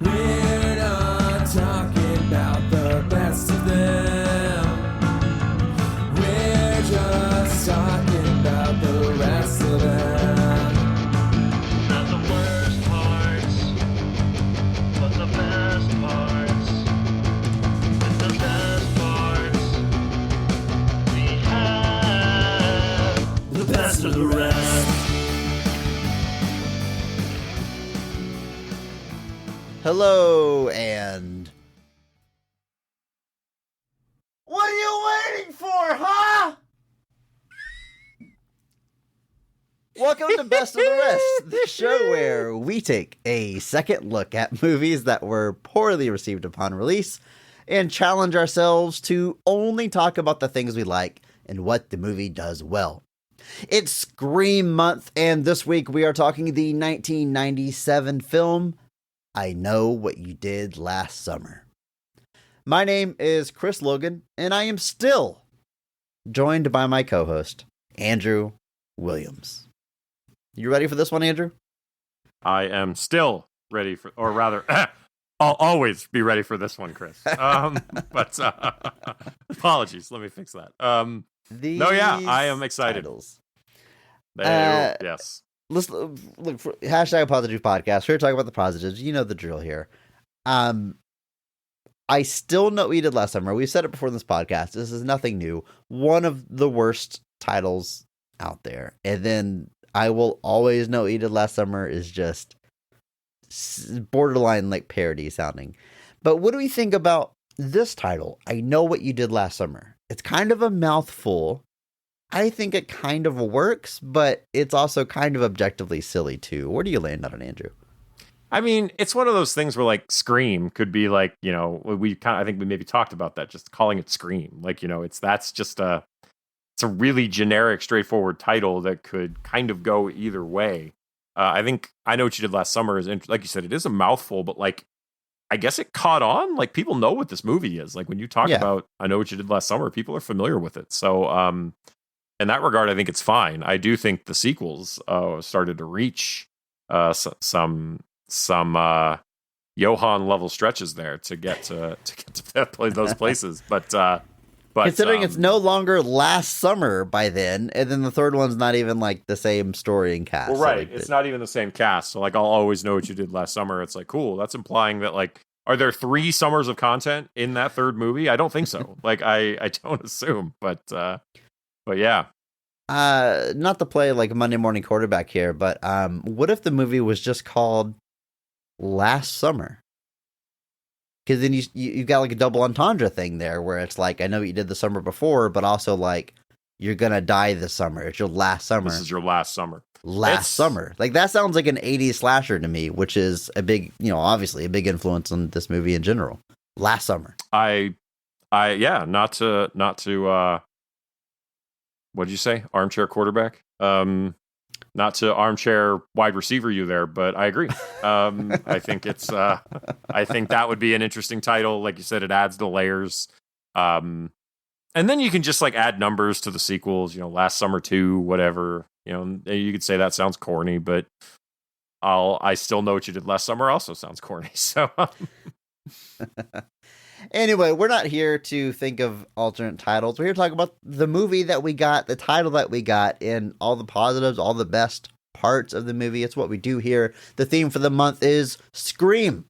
We're not talking about the best of them. We're just talking about the rest of them. Not the worst parts, but the best parts. And the best parts we have. The best of the rest. Hello, and what are you waiting for, huh? Welcome to Best of the Rest, the show where we take a second look at movies that were poorly received upon release and challenge ourselves to only talk about the things we like and what the movie does well. It's Scream Month, and this week we are talking the 1997 film I Know What You Did Last Summer. My name is Chris Logan, and I am still joined by my co-host, Andrew Williams. You ready for this one, Andrew? I am still ready for, or rather, I'll always be ready for this one, Chris. But apologies, let me fix that. I am excited. Titles. Yes. Let's look for hashtag Positive Podcast. We're talking about the positives. You know the drill here. I still know what you did last summer. We've said it before in this podcast. This is nothing new. One of the worst titles out there. And then I Will Always Know What You Did Last Summer is just borderline like parody sounding. But what do we think about this title? I Know What You Did Last Summer. It's kind of a mouthful. I think it kind of works, but it's also kind of objectively silly too. Where do you land on it, Andrew? I mean, it's one of those things where like Scream could be like, you know, I think we maybe talked about that, just calling it Scream. Like, you know, it's a really generic, straightforward title that could kind of go either way. I think I Know What You Did Last Summer is, like you said, it is a mouthful, but like, I guess it caught on. Like, people know what this movie is. Like, when you talk about I Know What You Did Last Summer, people are familiar with it. So, in that regard, I think it's fine. I do think the sequels started to reach some Johan level stretches there to get to those places. But considering it's no longer Last Summer by then, and then the third one's not even like the same story and cast. Well, right, it's not even the same cast. So like, I'll always know what you did last summer. It's like, cool. That's implying that like, are there 3 summers of content in that third movie? I don't think so. Like, I don't assume, but yeah. Not to play like Monday morning quarterback here, but what if the movie was just called Last Summer? Because then you got like a double entendre thing there, where it's like, I know what you did the summer before, but also like, you're gonna die this summer. It's your last summer. This is your last summer. Summer. Like, that sounds like an 80s slasher to me, which is a big, obviously a big influence on this movie in general. Last Summer. Not to what'd you say? Armchair quarterback? Not to armchair wide receiver you there, but I agree. I think it's I think that would be an interesting title. Like you said, it adds the layers. And then you can just like add numbers to the sequels, Last Summer 2, whatever. You could say that sounds corny, but I Still Know What You Did Last Summer also sounds corny. So anyway, we're not here to think of alternate titles. We're here to talk about the movie that we got, the title that we got, and all the positives, all the best parts of the movie. It's what we do here. The theme for the month is Scream.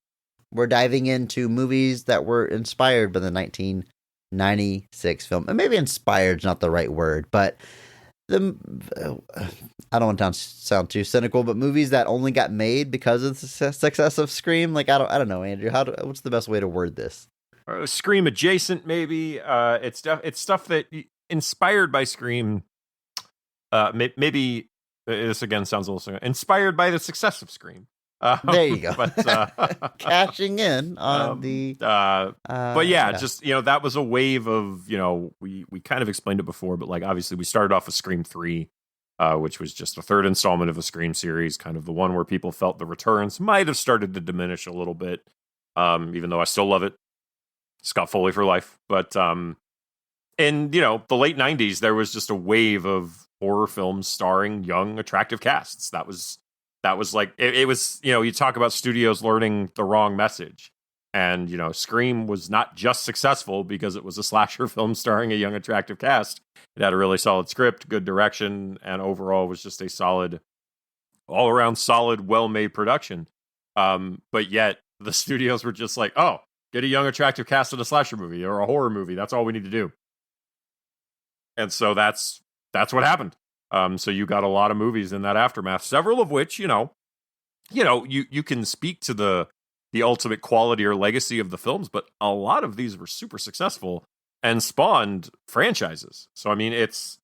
We're diving into movies that were inspired by the 1996 film. And maybe inspired is not the right word, but I don't want to sound too cynical, but movies that only got made because of the success of Scream. Like, I don't know, Andrew. What's the best way to word this? Scream adjacent, maybe. It's stuff that inspired by Scream. Maybe this again sounds a little inspired by the success of Scream. There you go. But cashing in on the. But yeah, just that was a wave of we kind of explained it before, but like obviously we started off with Scream 3, which was just the third installment of a Scream series, kind of the one where people felt the returns might have started to diminish a little bit, even though I still love it. Scott Foley for life. But in the late 90s, there was just a wave of horror films starring young, attractive casts. That was that was like it was, you talk about studios learning the wrong message. And, Scream was not just successful because it was a slasher film starring a young, attractive cast. It had a really solid script, good direction, and overall was just a solid, all around solid, well-made production. But yet the studios were just like, oh, get a young, attractive cast in a slasher movie or a horror movie. That's all we need to do. And so that's what happened. So you got a lot of movies in that aftermath, several of which, you can speak to the ultimate quality or legacy of the films, but a lot of these were super successful and spawned franchises. So, I mean, it's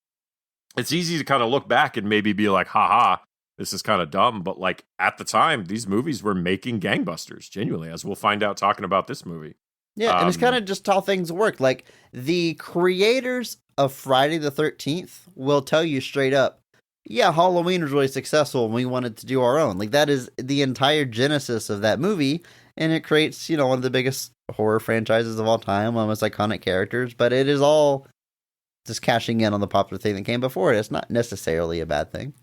easy to kind of look back and maybe be like, haha, this is kind of dumb. But like at the time, these movies were making gangbusters, genuinely, as we'll find out talking about this movie. Yeah, and it's kind of just how things work. Like, the creators of Friday the 13th will tell you straight up, yeah, Halloween was really successful and we wanted to do our own. Like, that is the entire genesis of that movie, and it creates, one of the biggest horror franchises of all time, one of the most iconic characters, but it is all just cashing in on the popular thing that came before it. It's not necessarily a bad thing.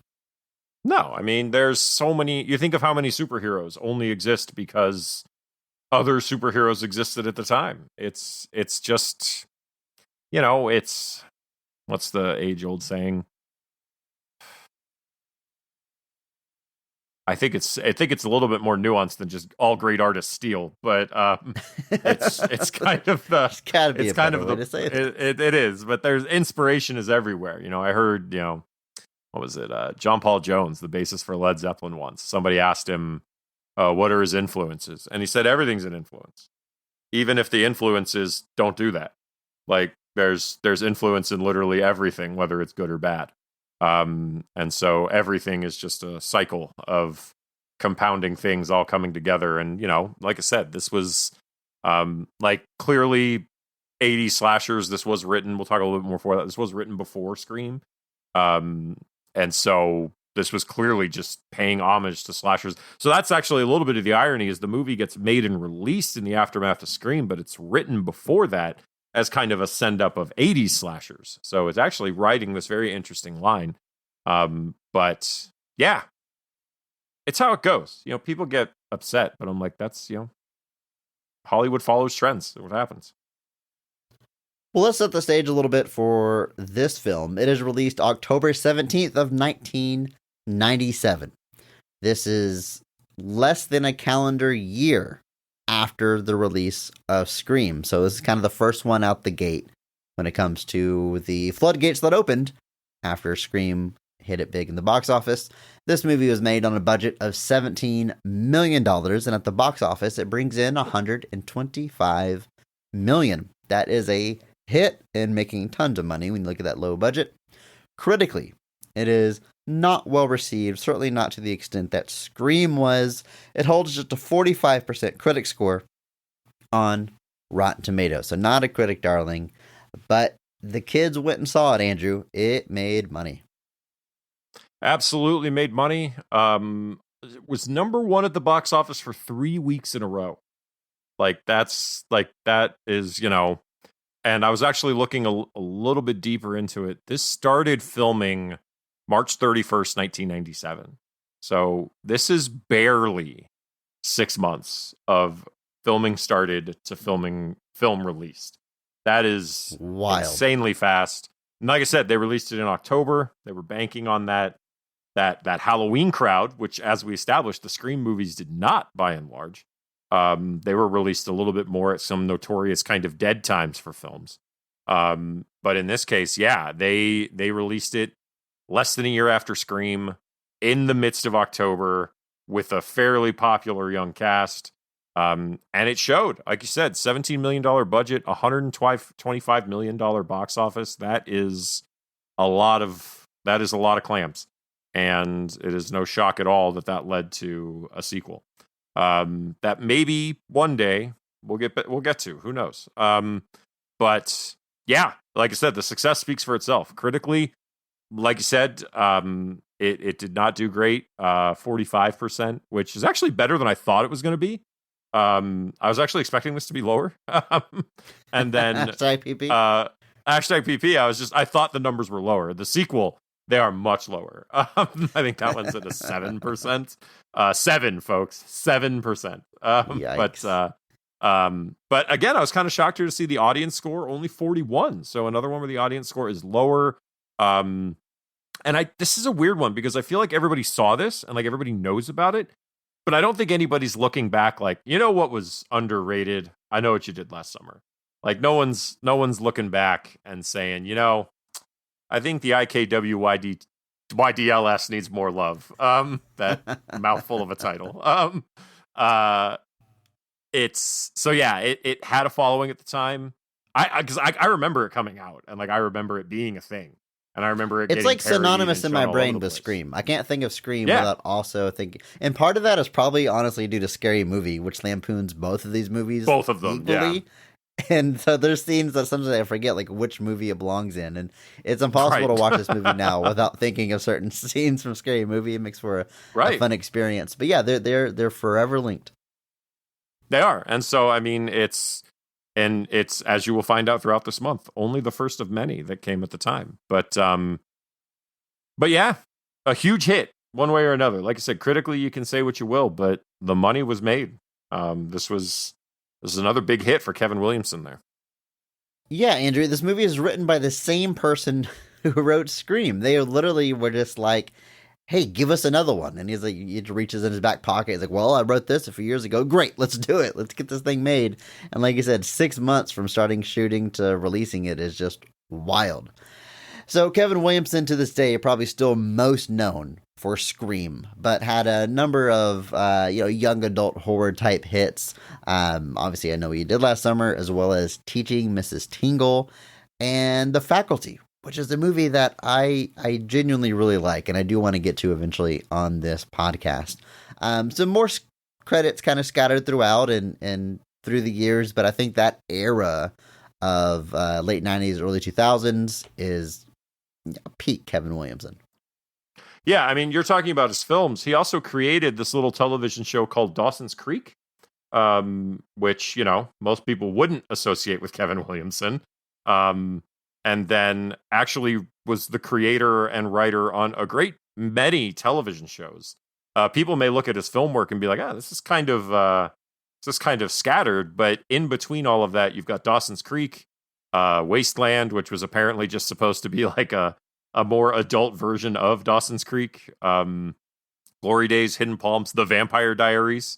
No, I mean, there's so many, you think of how many superheroes only exist because other superheroes existed at the time. It's just, it's, what's the age-old saying? I think it's a little bit more nuanced than just all great artists steal, but it's kind of the It's gotta be it's a kind better of way the to say it. it is, but there's inspiration is everywhere. I heard what was it? John Paul Jones, the bassist for Led Zeppelin, once somebody asked him what are his influences, and he said everything's an influence, even if the influences don't do that. Like there's influence in literally everything, whether it's good or bad. And so everything is just a cycle of compounding things all coming together. And, like I said, this was, like clearly 80s slashers. This was written, we'll talk a little bit more for that. This was written before Scream. And so this was clearly just paying homage to slashers. So that's actually a little bit of the irony is the movie gets made and released in the aftermath of Scream, but it's written before that as kind of a send up of 80s slashers. So it's actually writing this very interesting line. But yeah, it's how it goes. People get upset, but I'm like, that's, Hollywood follows trends. That's what happens. Well, let's set the stage a little bit for this film. It is released October 17th of 1997. This is less than a calendar year after the release of Scream. So this is kind of the first one out the gate when it comes to the floodgates that opened after Scream hit it big in the box office. This movie was made on a budget of $17 million, and at the box office, it brings in $125 million. That is a hit and making tons of money when you look at that low budget. Critically, it is not well received, certainly not to the extent that Scream was. It holds just a 45% critic score on Rotten Tomatoes, so not a critic darling, but the kids went and saw it, Andrew. It made money. Absolutely made money. It was number one at the box office for 3 weeks in a row. That is, and I was actually looking a little bit deeper into it. This started filming March 31st, 1997. So this is barely 6 months of filming started to film released. That is Wild. Insanely fast. And like I said, they released it in October. They were banking on that Halloween crowd, which, as we established, the Scream movies did not, by and large. They were released a little bit more at some notorious kind of dead times for films. But in this case, yeah, they released it less than a year after Scream, in the midst of October, with a fairly popular young cast. And it showed, like you said, $17 million budget, $125 million box office. That is a lot of clams. And it is no shock at all that led to a sequel. That maybe one day we'll get to. Who knows? But yeah, like I said, the success speaks for itself. Critically, like you said, it did not do great. 45%, which is actually better than I thought it was going to be. I was actually expecting this to be lower. And then #PP. #PP. I thought the numbers were lower. The sequel They are much lower. I think that one's at a 7%. 7, folks, 7%. But again, I was kind of shocked here to see the audience score only 41. So another one where the audience score is lower. And this is a weird one because I feel like everybody saw this and like everybody knows about it, but I don't think anybody's looking back like, you know what was underrated? I know what you did last summer. Like no one's looking back and saying, you know, I think the YDLS needs more love. That mouthful of a title. It had a following at the time. I remember it coming out and like I remember it being a thing. And I remember it. It's like synonymous in my brain with Scream. I can't think of Scream without also thinking. And part of that is probably honestly due to Scary Movie, which lampoons both of these movies. Both of them, equally. Yeah. And so there's scenes that sometimes I forget like which movie it belongs in, and it's impossible to watch this movie now without thinking of certain scenes from Scary Movie. It makes for a fun experience. But yeah, they're forever linked. They are, and so I mean, it's as you will find out throughout this month, only the first of many that came at the time. But yeah, a huge hit one way or another. Like I said, critically you can say what you will, but the money was made. This is another big hit for Kevin Williamson there. Yeah, Andrew, this movie is written by the same person who wrote Scream. They literally were just like, hey, give us another one. And he's like, he reaches in his back pocket. He's like, well, I wrote this a few years ago. Great, let's do it. Let's get this thing made. And like you said, 6 months from starting shooting to releasing it is just wild. So Kevin Williamson to this day probably still most known for Scream, but had a number of young adult horror type hits. Obviously, I Know What You Did Last Summer, as well as Teaching Mrs. Tingle and The Faculty, which is a movie that I genuinely really like, and I do want to get to eventually on this podcast. Some more credits kind of scattered throughout and through the years, but I think that era of late 90s, early 2000s is peak Kevin Williamson. Yeah, I mean, you're talking about his films. He also created this little television show called Dawson's Creek, which, you know, most people wouldn't associate with Kevin Williamson. And then actually was the creator and writer on a great many television shows. People may look at his film work and be like, this is kind of scattered. But in between all of that, you've got Dawson's Creek, Wasteland, which was apparently just supposed to be like a more adult version of Dawson's Creek, Glory Days, Hidden Palms, The Vampire Diaries,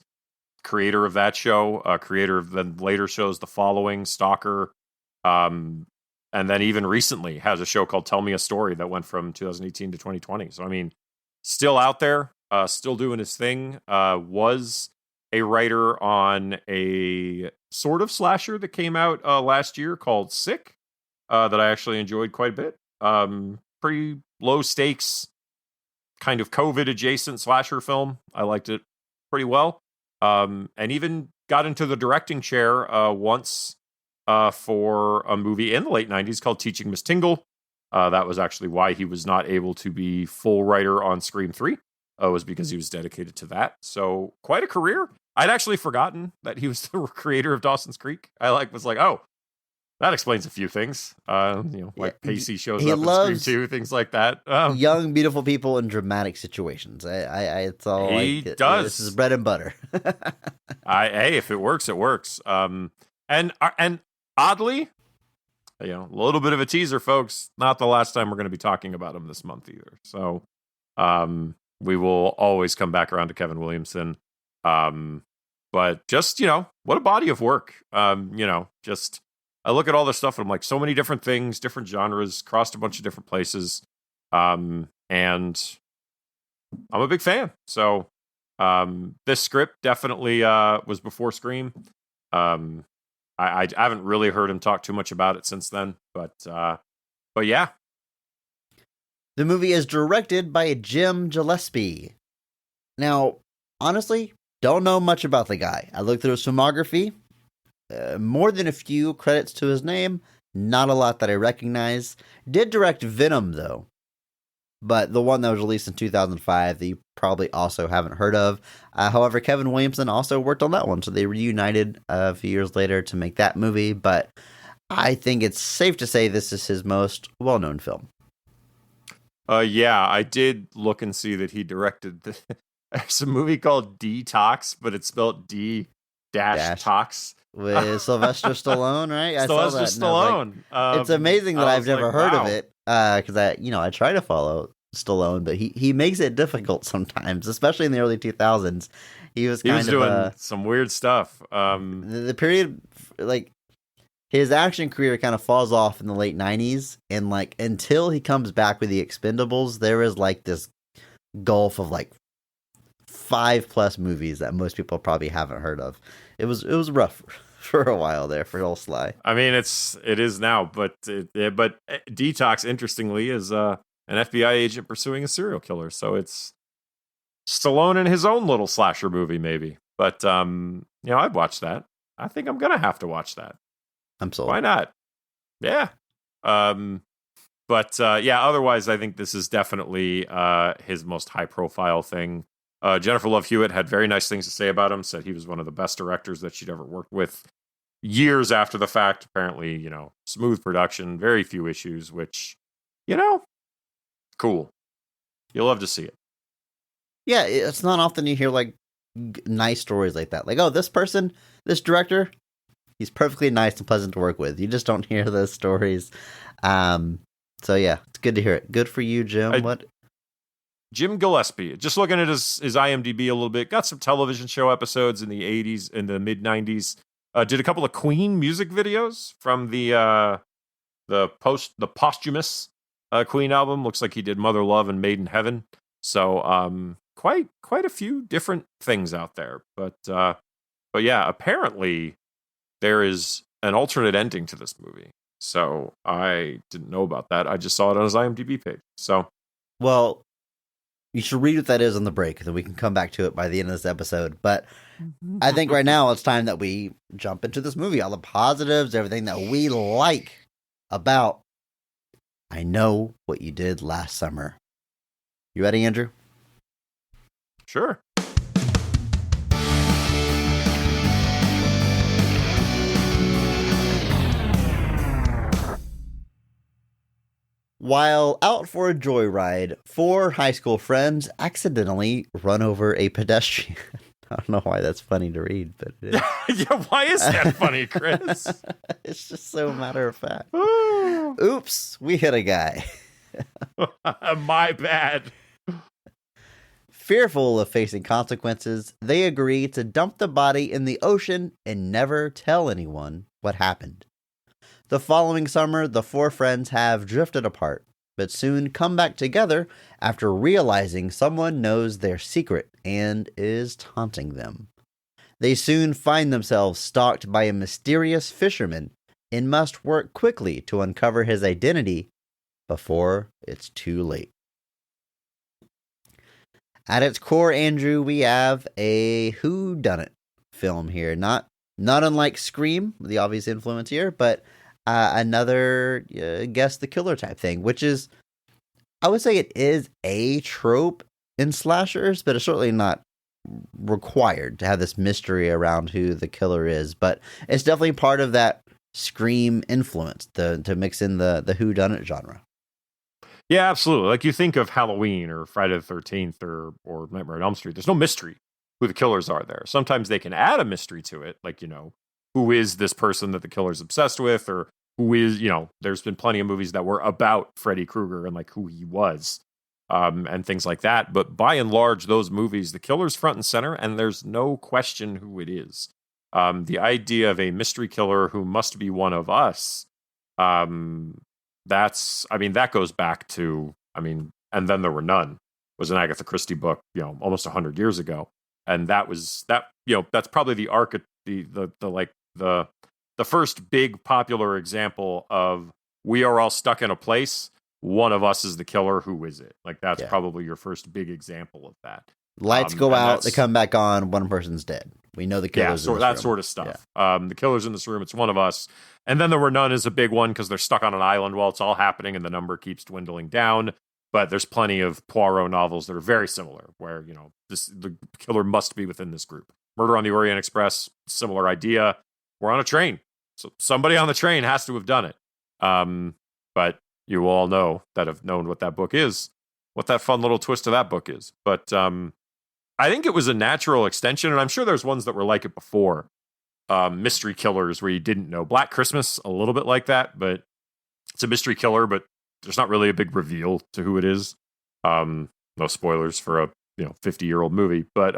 creator of that show, creator of the later shows The Following, Stalker, and then even recently has a show called Tell Me a Story that went from 2018 to 2020. So, I mean, still out there, still doing his thing, was a writer on a sort of slasher that came out last year called Sick, that I actually enjoyed quite a bit. Pretty low stakes, kind of COVID adjacent slasher film. I liked it pretty well. And even got into the directing chair once for a movie in the late 90s called Teaching Miss Tingle. That was actually why he was not able to be full writer on Scream 3. Was because he was dedicated to that. So quite a career. I'd actually forgotten that he was the creator of Dawson's Creek. I was like, oh, that explains a few things. Pacey shows up in Scream 2, things like that. Young, beautiful people in dramatic situations. It's all he does. This is bread and butter. Hey, if it works, it works. And oddly, a little bit of a teaser, folks. Not the last time we're going to be talking about him this month either. So, we will always come back around to Kevin Williamson. But just what a body of work. Just. I look at all this stuff and I'm like, so many different things, different genres, crossed a bunch of different places. And I'm a big fan. So this script definitely was before Scream. I haven't really heard him talk too much about it since then. But yeah. The movie is directed by Jim Gillespie. Now, honestly, don't know much about the guy. I looked through his filmography. More than a few credits to his name, not a lot that I recognize. Did direct Venom, though, but the one that was released in 2005 that you probably also haven't heard of. However, Kevin Williamson also worked on that one, so they reunited a few years later to make that movie, but I think it's safe to say this is his most well-known film. Yeah, I did look and see that he directed there's a movie called Detox, but it's spelled D dash Tox. With Sylvester Stallone, right? I saw Sylvester that. And I was like, Stallone. it's amazing that I I've was never like, heard wow. of it because I try to follow Stallone, but he makes it difficult sometimes, especially in the early 2000s. He was He kind was of doing some weird stuff. the period like his action career kind of falls off in the late 90s, and like until he comes back with the Expendables, there is like this gulf of like 5+ movies that most people probably haven't heard of. It was rough for a while there for old Sly. I mean, it is now, but Detox, interestingly, is an FBI agent pursuing a serial killer. So it's Stallone in his own little slasher movie, maybe. But I'd watch that. I think I'm gonna have to watch that. I'm sold. Why not? Yeah. Otherwise, I think this is definitely his most high-profile thing. Jennifer Love Hewitt had very nice things to say about him, said he was one of the best directors that she'd ever worked with. Years after the fact, apparently, smooth production, very few issues, which, cool. You'll love to see it. Yeah, it's not often you hear like nice stories like that. Like, oh, this director, he's perfectly nice and pleasant to work with. You just don't hear those stories. So yeah, it's good to hear it. Good for you, Jim. Jim Gillespie. Just looking at his IMDb a little bit. Got some television show episodes in the 80s, in the mid 90s. Did a couple of Queen music videos from the posthumous Queen album. Looks like he did Mother Love and Made in Heaven. So quite a few different things out there. But yeah, apparently there is an alternate ending to this movie. So I didn't know about that. I just saw it on his IMDb page. So, well, you should read what that is on the break, and then we can come back to it by the end of this episode. But I think right now it's time that we jump into this movie. All the positives, everything that we like about I Know What You Did Last Summer. You ready, Andrew? Sure. While out for a joyride, 4 high school friends accidentally run over a pedestrian. I don't know why that's funny to read, but it is. Yeah, why is that funny, Chris? It's just so matter of fact. Oops, we hit a guy. My bad. Fearful of facing consequences, they agree to dump the body in the ocean and never tell anyone what happened. The following summer, the 4 friends have drifted apart, but soon come back together after realizing someone knows their secret and is taunting them. They soon find themselves stalked by a mysterious fisherman and must work quickly to uncover his identity before it's too late. At its core, Andrew, we have a whodunit film here. Not unlike Scream, the obvious influence here, but another guess the killer type thing, which is, I would say it is a trope in slashers, but it's certainly not required to have this mystery around who the killer is. But it's definitely part of that Scream influence to mix in the whodunit genre. Yeah, absolutely. Like you think of Halloween or Friday the 13th or Nightmare on Elm Street. There's no mystery who the killers are there. Sometimes they can add a mystery to it, like, who is this person that the killer's obsessed with, or who is, there's been plenty of movies that were about Freddy Krueger and like who he was, and things like that. But by and large, those movies, the killer's front and center, and there's no question who it is. The idea of a mystery killer who must be one of us, that goes back to, And Then There Were None was an Agatha Christie book, almost 100 years ago. And that's probably the arc, the first big popular example of we are all stuck in a place. One of us is the killer. Who is it? Like that's probably your first big example of that. Lights go out, they come back on, one person's dead. We know the killer's in this room. Sort of stuff. Yeah. The killer's in this room. It's one of us. And Then There Were None is a big one because they're stuck on an island while it's all happening and the number keeps dwindling down. But there's plenty of Poirot novels that are very similar where, the killer must be within this group. Murder on the Orient Express, similar idea. We're on a train. So somebody on the train has to have done it. But you all know that have known what that book is. what that fun little twist of that book is. But I think it was a natural extension, and I'm sure there's ones that were like it before. Mystery killers where you didn't know. Black Christmas, a little bit like that, but it's a mystery killer, but there's not really a big reveal to who it is. No spoilers for a 50-year-old movie, but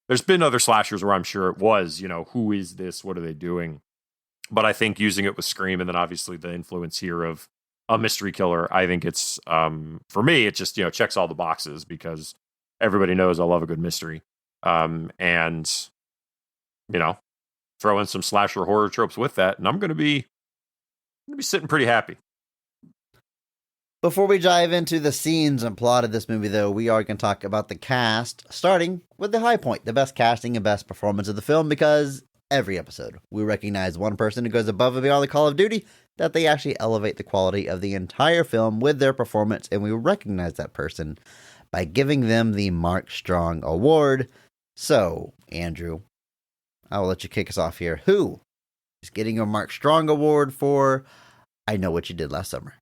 there's been other slashers where I'm sure it was, who is this? What are they doing? But I think using it with Scream, and then obviously the influence here of a mystery killer, I think it's for me, it just checks all the boxes because everybody knows I love a good mystery, and throw in some slasher horror tropes with that, and I'm gonna be sitting pretty happy. Before we dive into the scenes and plot of this movie, though, we are going to talk about the cast, starting with the high point, the best casting and best performance of the film, because every episode we recognize one person who goes above and beyond the call of duty, that they actually elevate the quality of the entire film with their performance, and we recognize that person by giving them the Mark Strong Award. So, Andrew, I will let you kick us off here. Who is getting a Mark Strong Award for I Know What You Did Last Summer?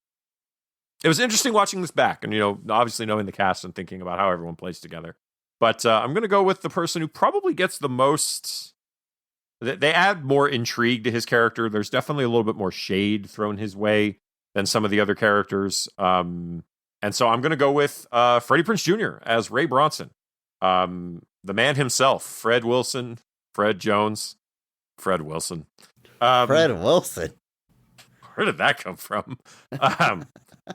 It was interesting watching this back and, obviously knowing the cast and thinking about how everyone plays together. But I'm going to go with the person who probably gets the most. They add more intrigue to his character. There's definitely a little bit more shade thrown his way than some of the other characters. And so I'm going to go with Freddie Prinze Jr. as Ray Bronson. The man himself, Fred Wilson, Fred Jones, Fred Wilson. Fred Wilson. Where did that come from?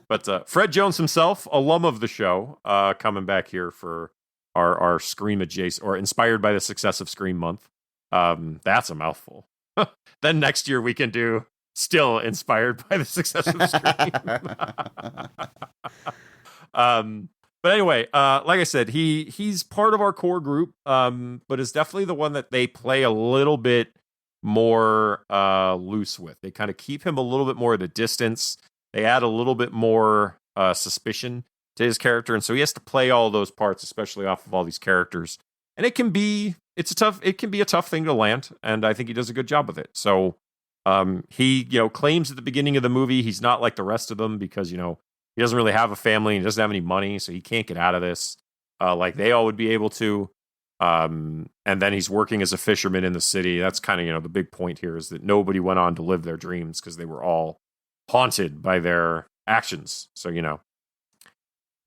But Fred Jones himself, alum of the show, coming back here for our Scream adjacent, or inspired by the success of Scream Month. That's a mouthful. Then next year we can do still inspired by the success of Scream. But anyway, like I said, he's part of our core group, but is definitely the one that they play a little bit more loose with. They kind of keep him a little bit more at a distance. They add a little bit more suspicion to his character, and so he has to play all those parts, especially off of all these characters. And it can be a tough thing to land, and I think he does a good job with it. So he claims at the beginning of the movie he's not like the rest of them because he doesn't really have a family, and he doesn't have any money, so he can't get out of this like they all would be able to. And then he's working as a fisherman in the city. That's kind of the big point here is that nobody went on to live their dreams because they were all haunted by their actions. So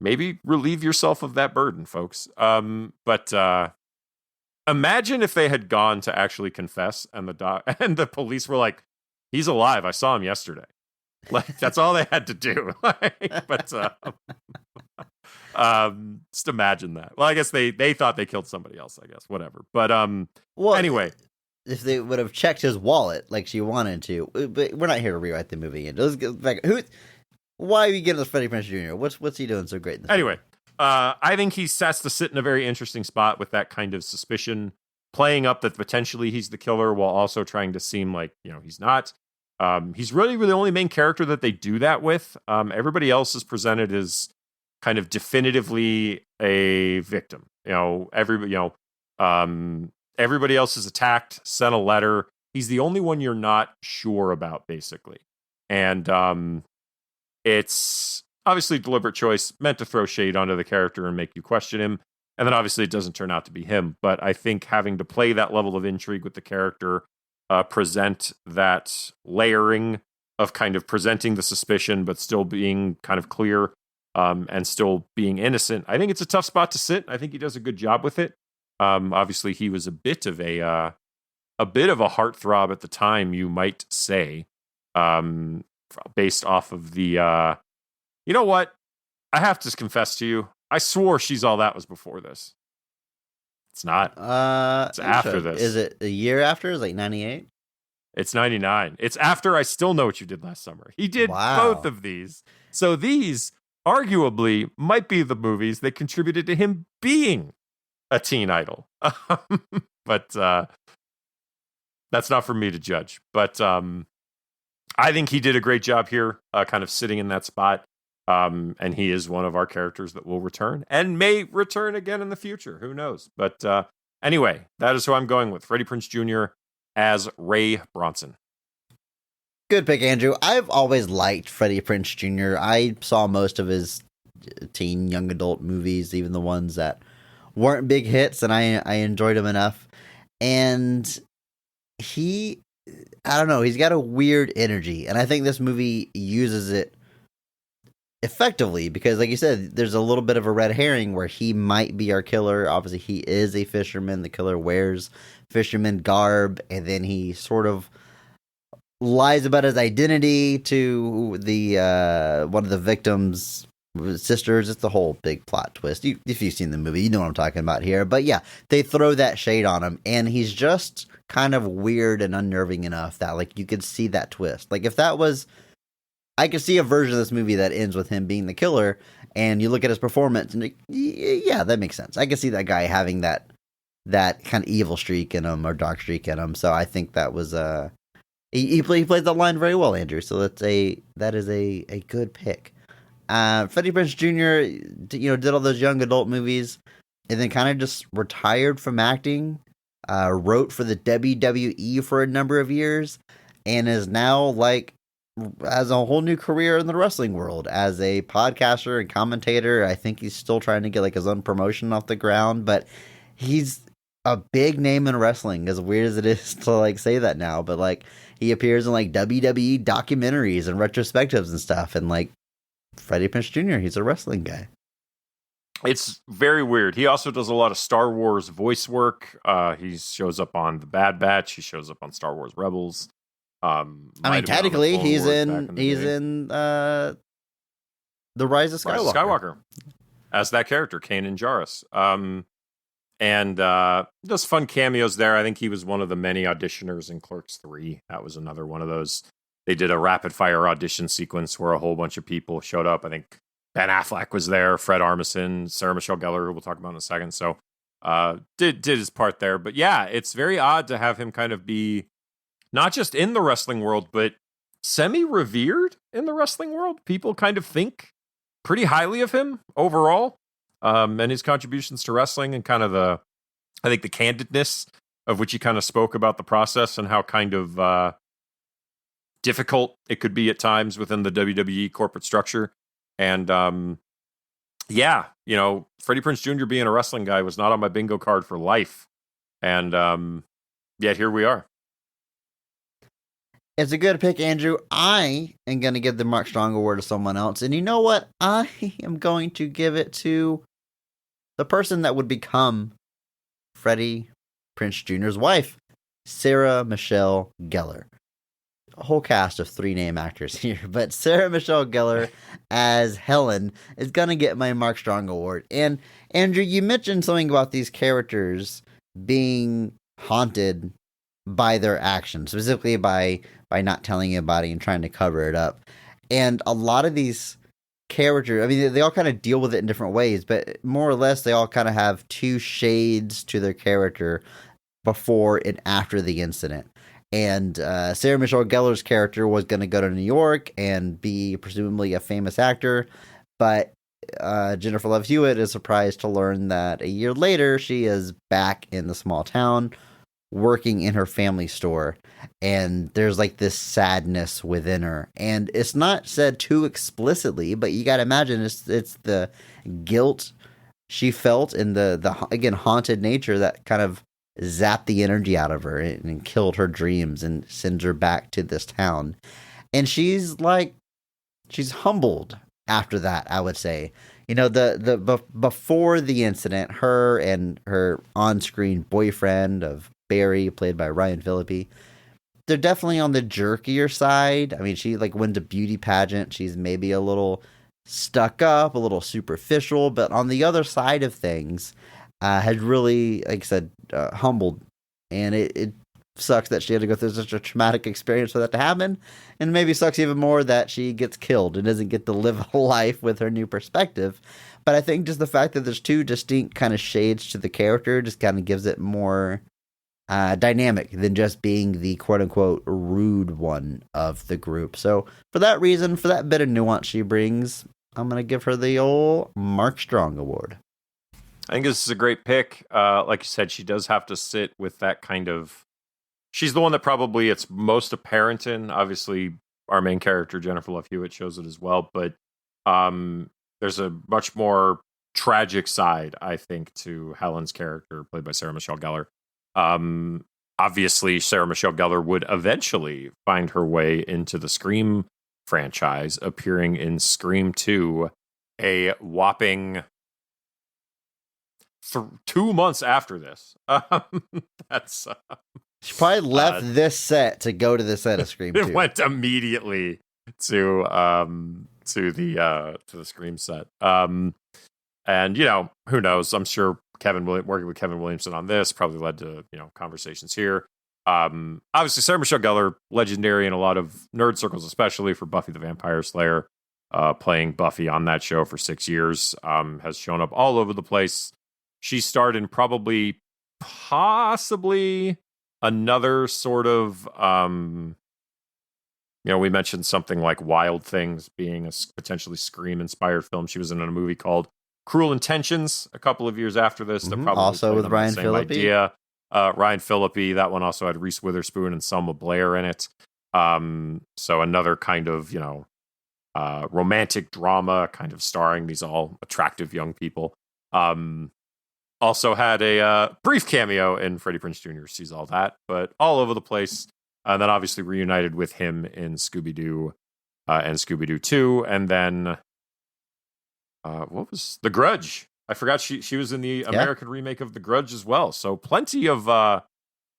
maybe relieve yourself of that burden, folks. But imagine if they had gone to actually confess, and the police were like, "He's alive. I saw him yesterday." Like that's all they had to do. But just imagine that. Well, I guess they thought they killed somebody else. I guess whatever. But anyway. If they would have checked his wallet like she wanted to, but we're not here to rewrite the movie. Let's get back. Why are you getting this Freddie Prinze Jr.? What's he doing so great? Anyway, I think he has to sit in a very interesting spot with that kind of suspicion, playing up that potentially he's the killer while also trying to seem like he's not. He's really the only main character that they do that with. Everybody else is presented as kind of definitively a victim. Everybody else is attacked, sent a letter. He's the only one you're not sure about, basically. And it's obviously a deliberate choice, meant to throw shade onto the character and make you question him. And then obviously it doesn't turn out to be him. But I think having to play that level of intrigue with the character, present that layering of kind of presenting the suspicion, but still being kind of clear and still being innocent. I think it's a tough spot to sit. I think he does a good job with it. Obviously, he was a bit of a heartthrob at the time, you might say, based off of the. You know what? I have to confess to you. I swore She's All That was before this. It's not. It's after this. Is it a year after? Is it like 98? It's 99. It's after I Still Know What You Did Last Summer. He did both of these. So these arguably might be the movies that contributed to him being a teen idol. But that's not for me to judge. But I think he did a great job here, kind of sitting in that spot. And he is one of our characters that will return and may return again in the future. Who knows? But anyway, that is who I'm going with. Freddie Prinze Jr. as Ray Bronson. Good pick, Andrew. I've always liked Freddie Prinze Jr. I saw most of his teen young adult movies, even the ones that weren't big hits, and I enjoyed him enough. And I don't know, he's got a weird energy, and I think this movie uses it effectively because, like you said, there's a little bit of a red herring where he might be our killer. Obviously, he is a fisherman. The killer wears fisherman garb, and then he sort of lies about his identity to the one of the victims' sisters. It's the whole big plot twist. If you've seen the movie, you know what I'm talking about here. But yeah, they throw that shade on him, and he's just kind of weird and unnerving enough that like you could see that twist. Like if that was, I could see a version of this movie that ends with him being the killer, and you look at his performance, and yeah, that makes sense. I can see that guy having that kind of evil streak in him or dark streak in him. So I think that was he played the line very well, Andrew. So that is a good pick. Freddie Prinze Jr. Did all those young adult movies, and then kind of just retired from acting. Wrote for the WWE for a number of years, and is now like has a whole new career in the wrestling world as a podcaster and commentator. I think he's still trying to get like his own promotion off the ground, but he's a big name in wrestling, as weird as it is to like say that now, but like he appears in like WWE documentaries and retrospectives and stuff, and like Freddie Prinze Jr., he's a wrestling guy. It's very weird. He also does a lot of Star Wars voice work. He shows up on The Bad Batch. He shows up on Star Wars Rebels. I mean, technically, he's in The Rise of Skywalker. As that character, Kanan Jarrus. And does fun cameos there. I think he was one of the many auditioners in Clerks 3. That was another one of those. They did a rapid fire audition sequence where a whole bunch of people showed up. I think Ben Affleck was there, Fred Armisen, Sarah Michelle Gellar, who we'll talk about in a second. So did his part there. But yeah, it's very odd to have him kind of be not just in the wrestling world, but semi-revered in the wrestling world. People kind of think pretty highly of him overall, and his contributions to wrestling, and kind of the candidness of which he kind of spoke about the process and how kind of difficult it could be at times within the WWE corporate structure. And Freddie Prinze Jr. being a wrestling guy was not on my bingo card for life. And yet here we are. It's a good pick, Andrew. I am going to give the Mark Strong Award to someone else. And you know what? I am going to give it to the person that would become Freddie Prinze Jr.'s wife, Sarah Michelle Gellar. A whole cast of 3 name actors here, but Sarah Michelle Gellar as Helen is going to get my Mark Strong Award. And Andrew, you mentioned something about these characters being haunted by their actions, specifically by not telling anybody and trying to cover it up. And a lot of these characters, I mean, they all kind of deal with it in different ways, but more or less they all kind of have 2 shades to their character before and after the incident. And Sarah Michelle Gellar's character was going to go to New York and be presumably a famous actor, but Jennifer Love Hewitt is surprised to learn that a year later she is back in the small town working in her family store, and there's like this sadness within her, and it's not said too explicitly, but you gotta imagine it's the guilt she felt and the again haunted nature that kind of zapped the energy out of her and killed her dreams and sends her back to this town. And she's humbled after that, I would say. You know, before the incident, her and her on-screen boyfriend of Barry, played by Ryan Phillippe, they're definitely on the jerkier side. I mean, she like wins a beauty pageant. She's maybe a little stuck up, a little superficial, but on the other side of things, had really, like I said, humbled. And it sucks that she had to go through such a traumatic experience for that to happen. And maybe sucks even more that she gets killed and doesn't get to live a life with her new perspective. But I think just the fact that there's 2 distinct kind of shades to the character just kind of gives it more dynamic than just being the quote-unquote rude one of the group. So for that reason, for that bit of nuance she brings, I'm going to give her the old Mark Strong Award. I think this is a great pick. Like you said, she does have to sit with that kind of... She's the one that probably it's most apparent in. Obviously, our main character, Jennifer Love Hewitt, shows it as well. But there's a much more tragic side, I think, to Helen's character, played by Sarah Michelle Gellar. Obviously, Sarah Michelle Gellar would eventually find her way into the Scream franchise, appearing in Scream 2, a whopping 2 months after this. That's She probably left this set to go to the set of Scream 2. it went immediately to the Scream set. And who knows? I'm sure working with Kevin Williamson on this probably led to conversations here. Obviously, Sarah Michelle Gellar, legendary in a lot of nerd circles, especially for Buffy the Vampire Slayer, playing Buffy on that show for 6 years, has shown up all over the place. She starred in possibly another sort of, we mentioned something like Wild Things being a potentially Scream-inspired film. She was in a movie called Cruel Intentions a couple of years after this. That probably also with Ryan Phillippe. Idea. Ryan Phillippe. That one also had Reese Witherspoon and Selma Blair in it. So another kind of romantic drama, kind of starring these all attractive young people. Also had a brief cameo in Freddie Prinze Jr. Sees All That, but all over the place. And then obviously reunited with him in Scooby-Doo and Scooby-Doo 2, and then. What was The Grudge? I forgot she was in the American remake of The Grudge as well. So plenty of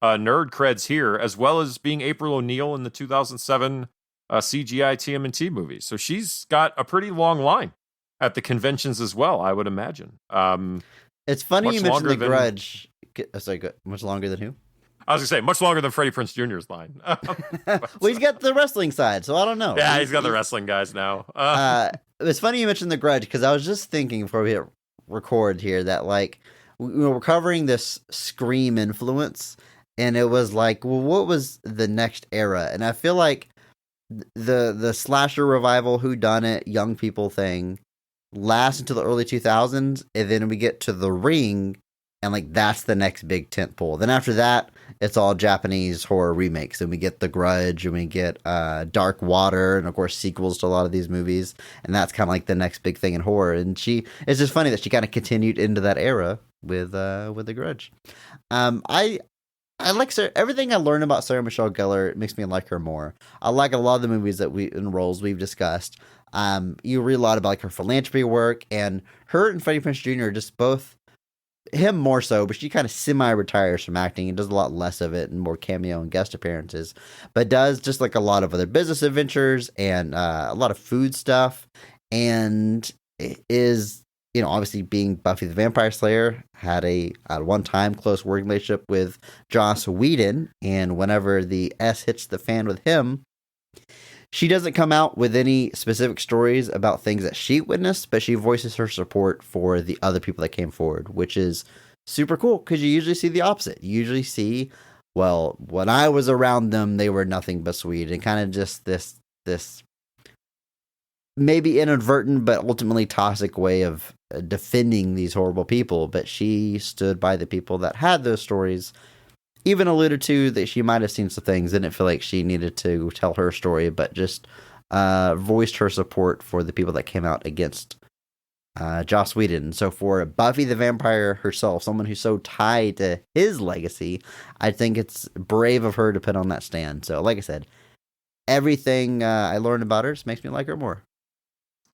nerd creds here, as well as being April O'Neil in the 2007 CGI TMNT movie. So she's got a pretty long line at the conventions as well, I would imagine. It's funny you mentioned The Grudge. Sorry, much longer than who? I was going to say, much longer than Freddie Prinze Jr.'s line. Well, he's got the wrestling side, so I don't know. Yeah, he's got the wrestling guys now. It's funny you mentioned The Grudge, because I was just thinking before we hit record here that, we're covering this Scream influence, and it was like, well, what was the next era? And I feel like the slasher revival, whodunit, young people thing lasts until the early 2000s, and then we get to The Ring, and that's the next big tentpole. Then after that, it's all Japanese horror remakes, and we get The Grudge, and we get Dark Water, and of course sequels to a lot of these movies, and that's kind of the next big thing in horror. And it's just funny that she kind of continued into that era with The Grudge. I like everything I learned about Sarah Michelle Gellar. It makes me like her more. I like a lot of the movies and roles we've discussed. You read a lot about her philanthropy work, and her and Freddie Prinze Jr. just both. Him more so, but she kind of semi-retires from acting and does a lot less of it and more cameo and guest appearances, but does just a lot of other business adventures and a lot of food stuff, and is, obviously being Buffy the Vampire Slayer, had a at one time close working relationship with Joss Whedon, and whenever the S hits the fan with him, she doesn't come out with any specific stories about things that she witnessed, but she voices her support for the other people that came forward, which is super cool, because you usually see the opposite. You usually see, well, when I was around them, they were nothing but sweet, and kind of just this maybe inadvertent but ultimately toxic way of defending these horrible people. But she stood by the people that had those stories. Even alluded to that she might have seen some things, didn't feel like she needed to tell her story, but just voiced her support for the people that came out against Joss Whedon. So for Buffy the Vampire herself, someone who's so tied to his legacy, I think it's brave of her to put on that stand. So like I said, everything I learned about her just makes me like her more.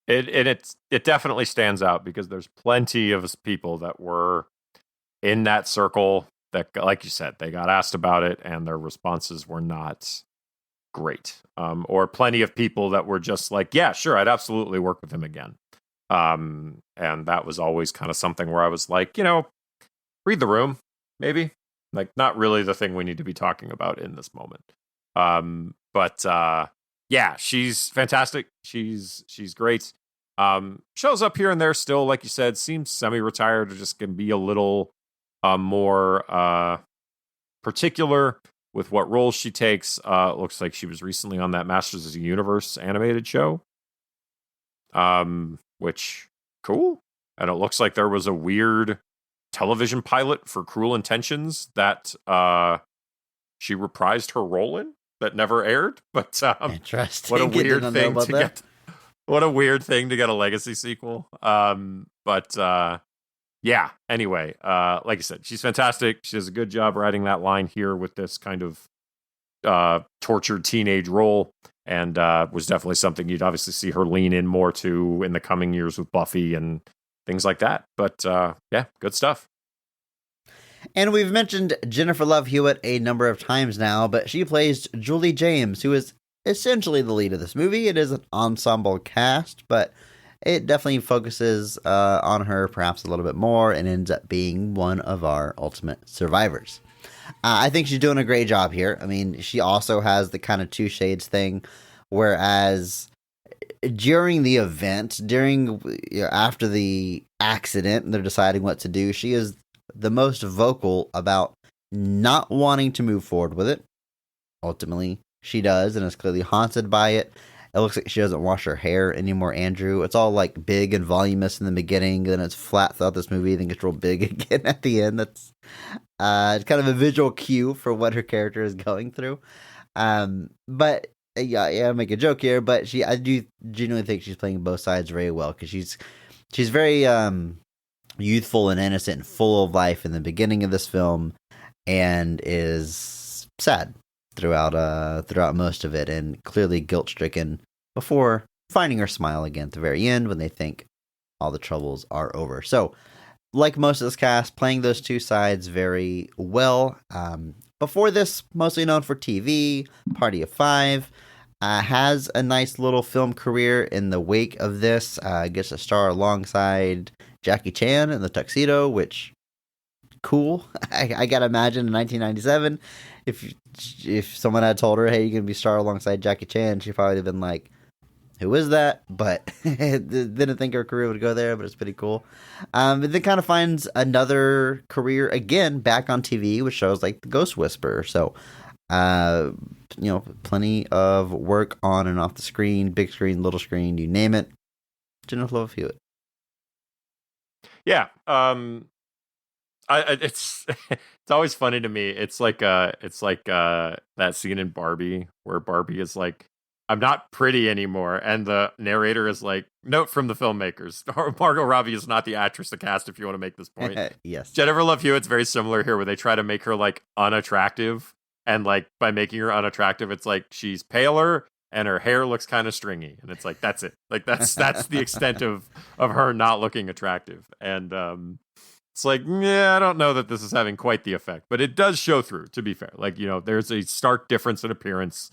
It definitely stands out, because there's plenty of people that were in that circle that, like you said, they got asked about it and their responses were not great. Or plenty of people that were just like, yeah, sure, I'd absolutely work with him again. And that was always kind of something where I was like, read the room, maybe. Not really the thing we need to be talking about in this moment. But yeah, she's fantastic. She's great. Shows up here and there still, like you said, seems semi-retired, or just can be a little more particular with what roles she takes. Looks like she was recently on that Masters of the Universe animated show, which cool. And it looks like there was a weird television pilot for Cruel Intentions that she reprised her role in that never aired. But interesting. what a weird thing to get. What a weird thing to get a legacy sequel. Yeah. Anyway, like I said, she's fantastic. She does a good job writing that line here with this kind of tortured teenage role, and was definitely something you'd obviously see her lean in more to in the coming years with Buffy and things like that. But yeah, good stuff. And we've mentioned Jennifer Love Hewitt a number of times now, but she plays Julie James, who is essentially the lead of this movie. It is an ensemble cast, but it definitely focuses on her perhaps a little bit more and ends up being one of our ultimate survivors. I think she's doing a great job here. I mean, she also has the kind of two shades thing, whereas during the event, after the accident, they're deciding what to do, she is the most vocal about not wanting to move forward with it. Ultimately, she does, and is clearly haunted by it. It looks like she doesn't wash her hair anymore, Andrew. It's all like big and voluminous in the beginning, then it's flat throughout this movie, then gets real big again at the end. That's kind of a visual cue for what her character is going through. But yeah, I make a joke here, but I do genuinely think she's playing both sides very well, because she's very youthful and innocent and full of life in the beginning of this film, and is sad throughout most of it, and clearly guilt stricken before finding her smile again at the very end when they think all the troubles are over. So, like most of this cast, playing those two sides very well. Before this, mostly known for TV, Party of Five. Has a nice little film career in the wake of this. Gets a star alongside Jackie Chan in The Tuxedo, which, cool. I gotta imagine in 1997, if someone had told her, hey, you're gonna be star alongside Jackie Chan, she'd probably have been like, who is that? But didn't think her career would go there, but it's pretty cool. It then kind of finds another career again back on TV with shows like The Ghost Whisperer. So, plenty of work on and off the screen, big screen, little screen, you name it. Jennifer Love Hewitt. Yeah. It's it's always funny to me. It's like that scene in Barbie where Barbie is like, I'm not pretty anymore, and the narrator is like, note from the filmmakers, Margot Robbie is not the actress to cast if you want to make this point. Yes. Jennifer Love Hewitt's very similar here, where they try to make her like unattractive, and like by making her unattractive, it's like she's paler and her hair looks kind of stringy, and it's like that's it. Like that's the extent of her not looking attractive, and it's like, yeah, I don't know that this is having quite the effect, but it does show through, to be fair. Like, there's a stark difference in appearance,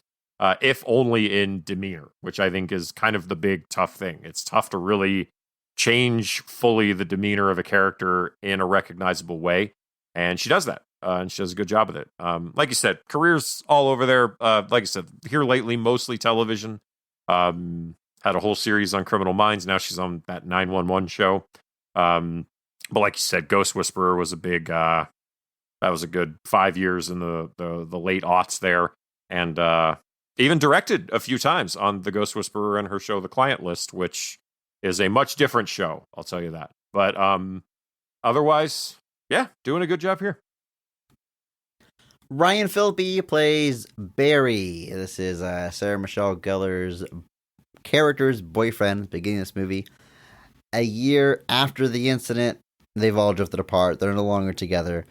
if only in demeanor, which I think is kind of the big tough thing. It's tough to really change fully the demeanor of a character in a recognizable way, and she does that, and she does a good job with it. Like you said, careers all over there. Like I said, here lately, mostly television. Had a whole series on Criminal Minds. Now she's on that 911 show. But like you said, Ghost Whisperer was a big, that was a good 5 years in the late aughts there. And even directed a few times on the Ghost Whisperer and her show, The Client List, which is a much different show, I'll tell you that. But otherwise, yeah, doing a good job here. Ryan Phillippe plays Barry. This is Sarah Michelle Gellar's character's boyfriend, beginning of this movie. A year after the incident, they've all drifted apart. They're no longer together.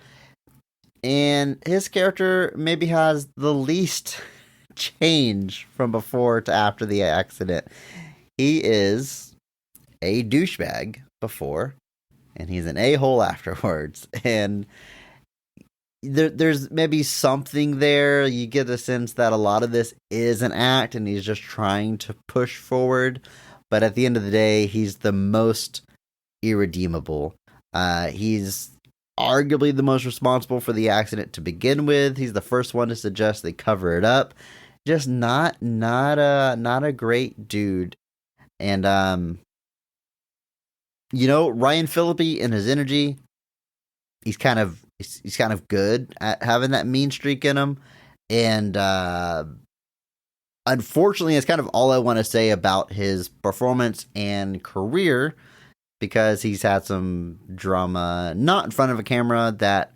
And his character maybe has the least change from before to after the accident. He is a douchebag before, and he's an a-hole afterwards. And there's maybe something there. You get the sense that a lot of this is an act, and he's just trying to push forward. But at the end of the day, he's the most irredeemable. He's arguably the most responsible for the accident to begin with. He's the first one to suggest they cover it up. Just not a great dude. And Ryan Phillippe and his energy, he's kind of good at having that mean streak in him. And unfortunately, it's kind of all I want to say about his performance and career, because he's had some drama, not in front of a camera, that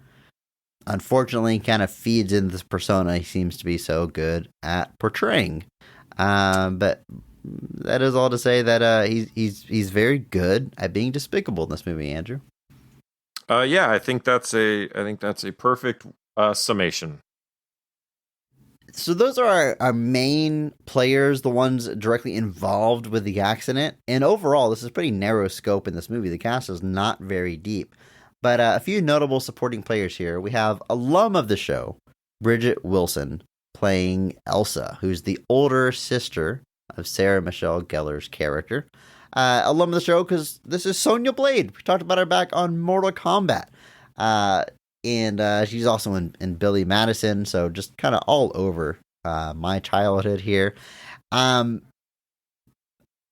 unfortunately kind of feeds into this persona he seems to be so good at portraying. But that is all to say that he's very good at being despicable in this movie, Andrew. Yeah, I think that's a perfect summation. So those are our main players, the ones directly involved with the accident. And overall, this is pretty narrow scope in this movie. The cast is not very deep. But a few notable supporting players here. We have alum of the show, Bridget Wilson, playing Elsa, who's the older sister of Sarah Michelle Gellar's character. Alum of the show because this is Sonya Blade. We talked about her back on Mortal Kombat. And she's also in Billy Madison, so just kind of all over my childhood here. I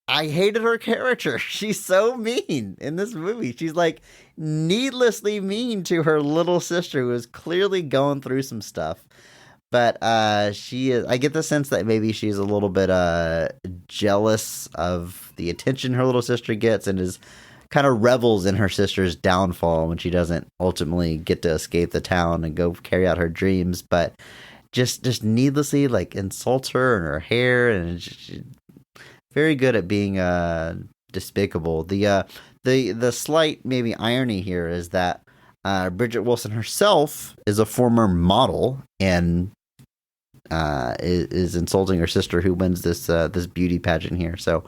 hated her character. She's so mean in this movie. She's like needlessly mean to her little sister who is clearly going through some stuff. But she is. I get the sense that maybe she's a little bit jealous of the attention her little sister gets and is kind of revels in her sister's downfall when she doesn't ultimately get to escape the town and go carry out her dreams, but just needlessly like insults her and her hair, and she's very good at being despicable. The slight maybe irony here is that Bridget Wilson herself is a former model and is insulting her sister who wins this beauty pageant here. So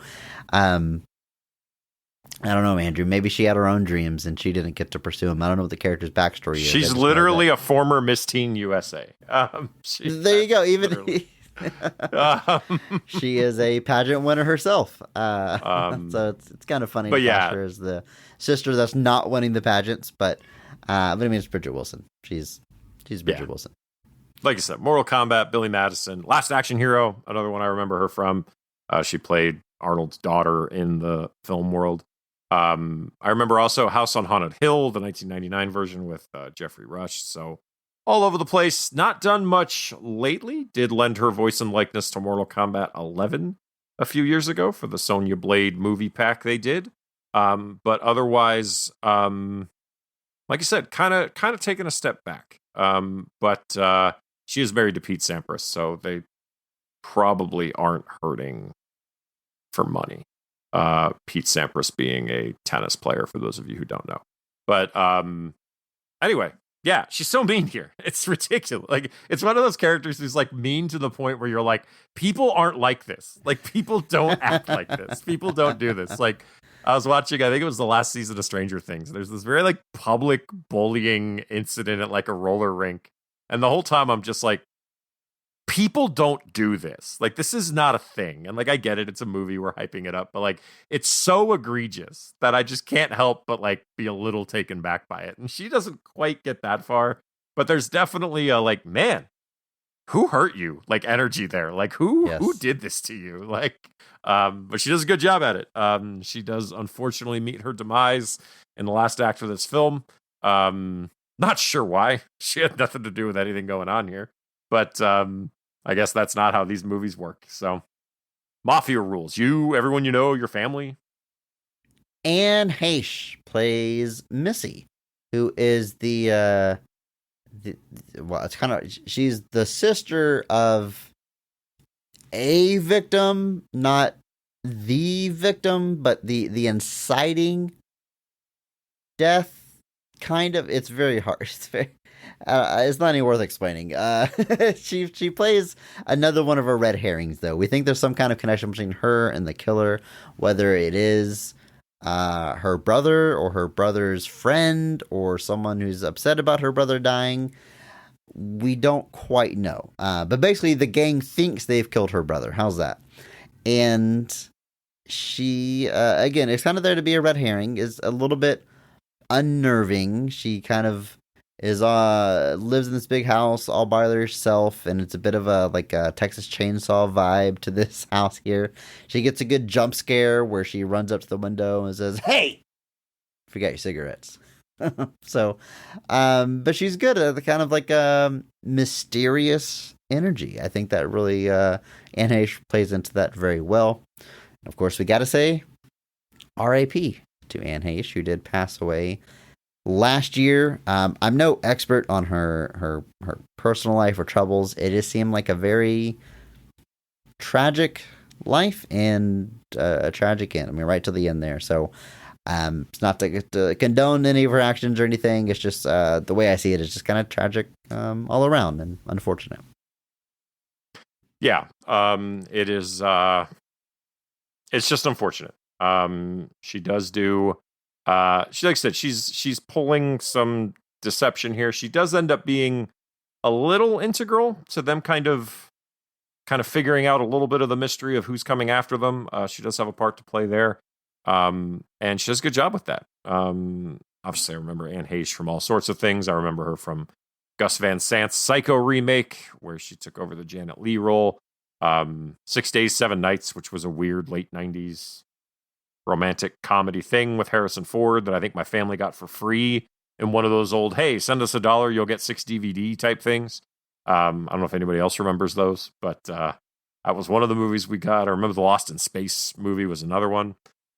I don't know, Andrew. Maybe she had her own dreams and she didn't get to pursue them. I don't know what the character's backstory is. She's literally a former Miss Teen USA. There you go. Even she is a pageant winner herself. So it's kind of funny to cast her as the sister that's not winning the pageants. But I mean, it's Bridget Wilson. She's Bridget Wilson. Like I said, Mortal Kombat, Billy Madison, Last Action Hero, another one I remember her from. She played Arnold's daughter in the film world. I remember also House on Haunted Hill, the 1999 version with Jeffrey Rush. So all over the place. Not done much lately. Did lend her voice and likeness to Mortal Kombat 11 a few years ago for the Sonya Blade movie pack they did. But otherwise, like I said, kind of taking a step back. But she is married to Pete Sampras, so they probably aren't hurting for money. Pete Sampras being a tennis player, for those of you who don't know. But anyway, yeah, she's so mean here. It's ridiculous. Like, it's one of those characters who's like mean to the point where you're like, people aren't like this. Like, people don't act like this. People don't do this. Like, I was watching, I think it was the last season of Stranger Things. There's this very like public bullying incident at like a roller rink. And the whole time I'm just like, people don't do this. Like, this is not a thing. And like, I get it. It's a movie. We're hyping it up. But like, it's so egregious that I just can't help but like be a little taken back by it. And she doesn't quite get that far. But there's definitely a like, man, who hurt you? Like, energy there. Like, who did this to you? Like, but she does a good job at it. She does unfortunately meet her demise in the last act of this film. Not sure why. She had nothing to do with anything going on here. But I guess that's not how these movies work. So, mafia rules. Everyone you know, your family. Anne Heche plays Missy, who is well, it's kind of, she's the sister of a victim, not the victim, but the inciting death. Kind of, it's very hard. It's very. It's not even worth explaining. She plays another one of her red herrings, though. We think there's some kind of connection between her and the killer, whether it is her brother or her brother's friend or someone who's upset about her brother dying. We don't quite know. But basically, the gang thinks they've killed her brother. How's that? And she, again, it's kind of there to be a red herring, is a little bit unnerving. She kind of is lives in this big house all by herself, and it's a bit of a like a Texas Chainsaw vibe to this house here. She gets a good jump scare where she runs up to the window and says, "Hey, forget your cigarettes." So, but she's good at the kind of like mysterious energy. I think that really Anne Heche plays into that very well. And of course, we got to say R.I.P. to Anne Heche, who did pass away last year. I'm no expert on her personal life or troubles. It just seemed like a very tragic life and a tragic end. I mean, right to the end there. So it's not to condone any of her actions or anything. It's just the way I see it is just kind of tragic all around and unfortunate. Yeah, it is. It's just unfortunate. She does do. She, like I said, she's pulling some deception here. She does end up being a little integral to them kind of figuring out a little bit of the mystery of who's coming after them. She does have a part to play there. And she does a good job with that. Obviously, I remember Anne Heche from all sorts of things. I remember her from Gus Van Sant's Psycho remake, where she took over the Janet Leigh role. 6 Days, 7 Nights, which was a weird late 90s romantic comedy thing with Harrison Ford that I think my family got for free in one of those old, hey, send us $1, you'll get 6 DVD type things. I don't know if anybody else remembers those, but that was one of the movies we got. I remember the Lost in Space movie was another one.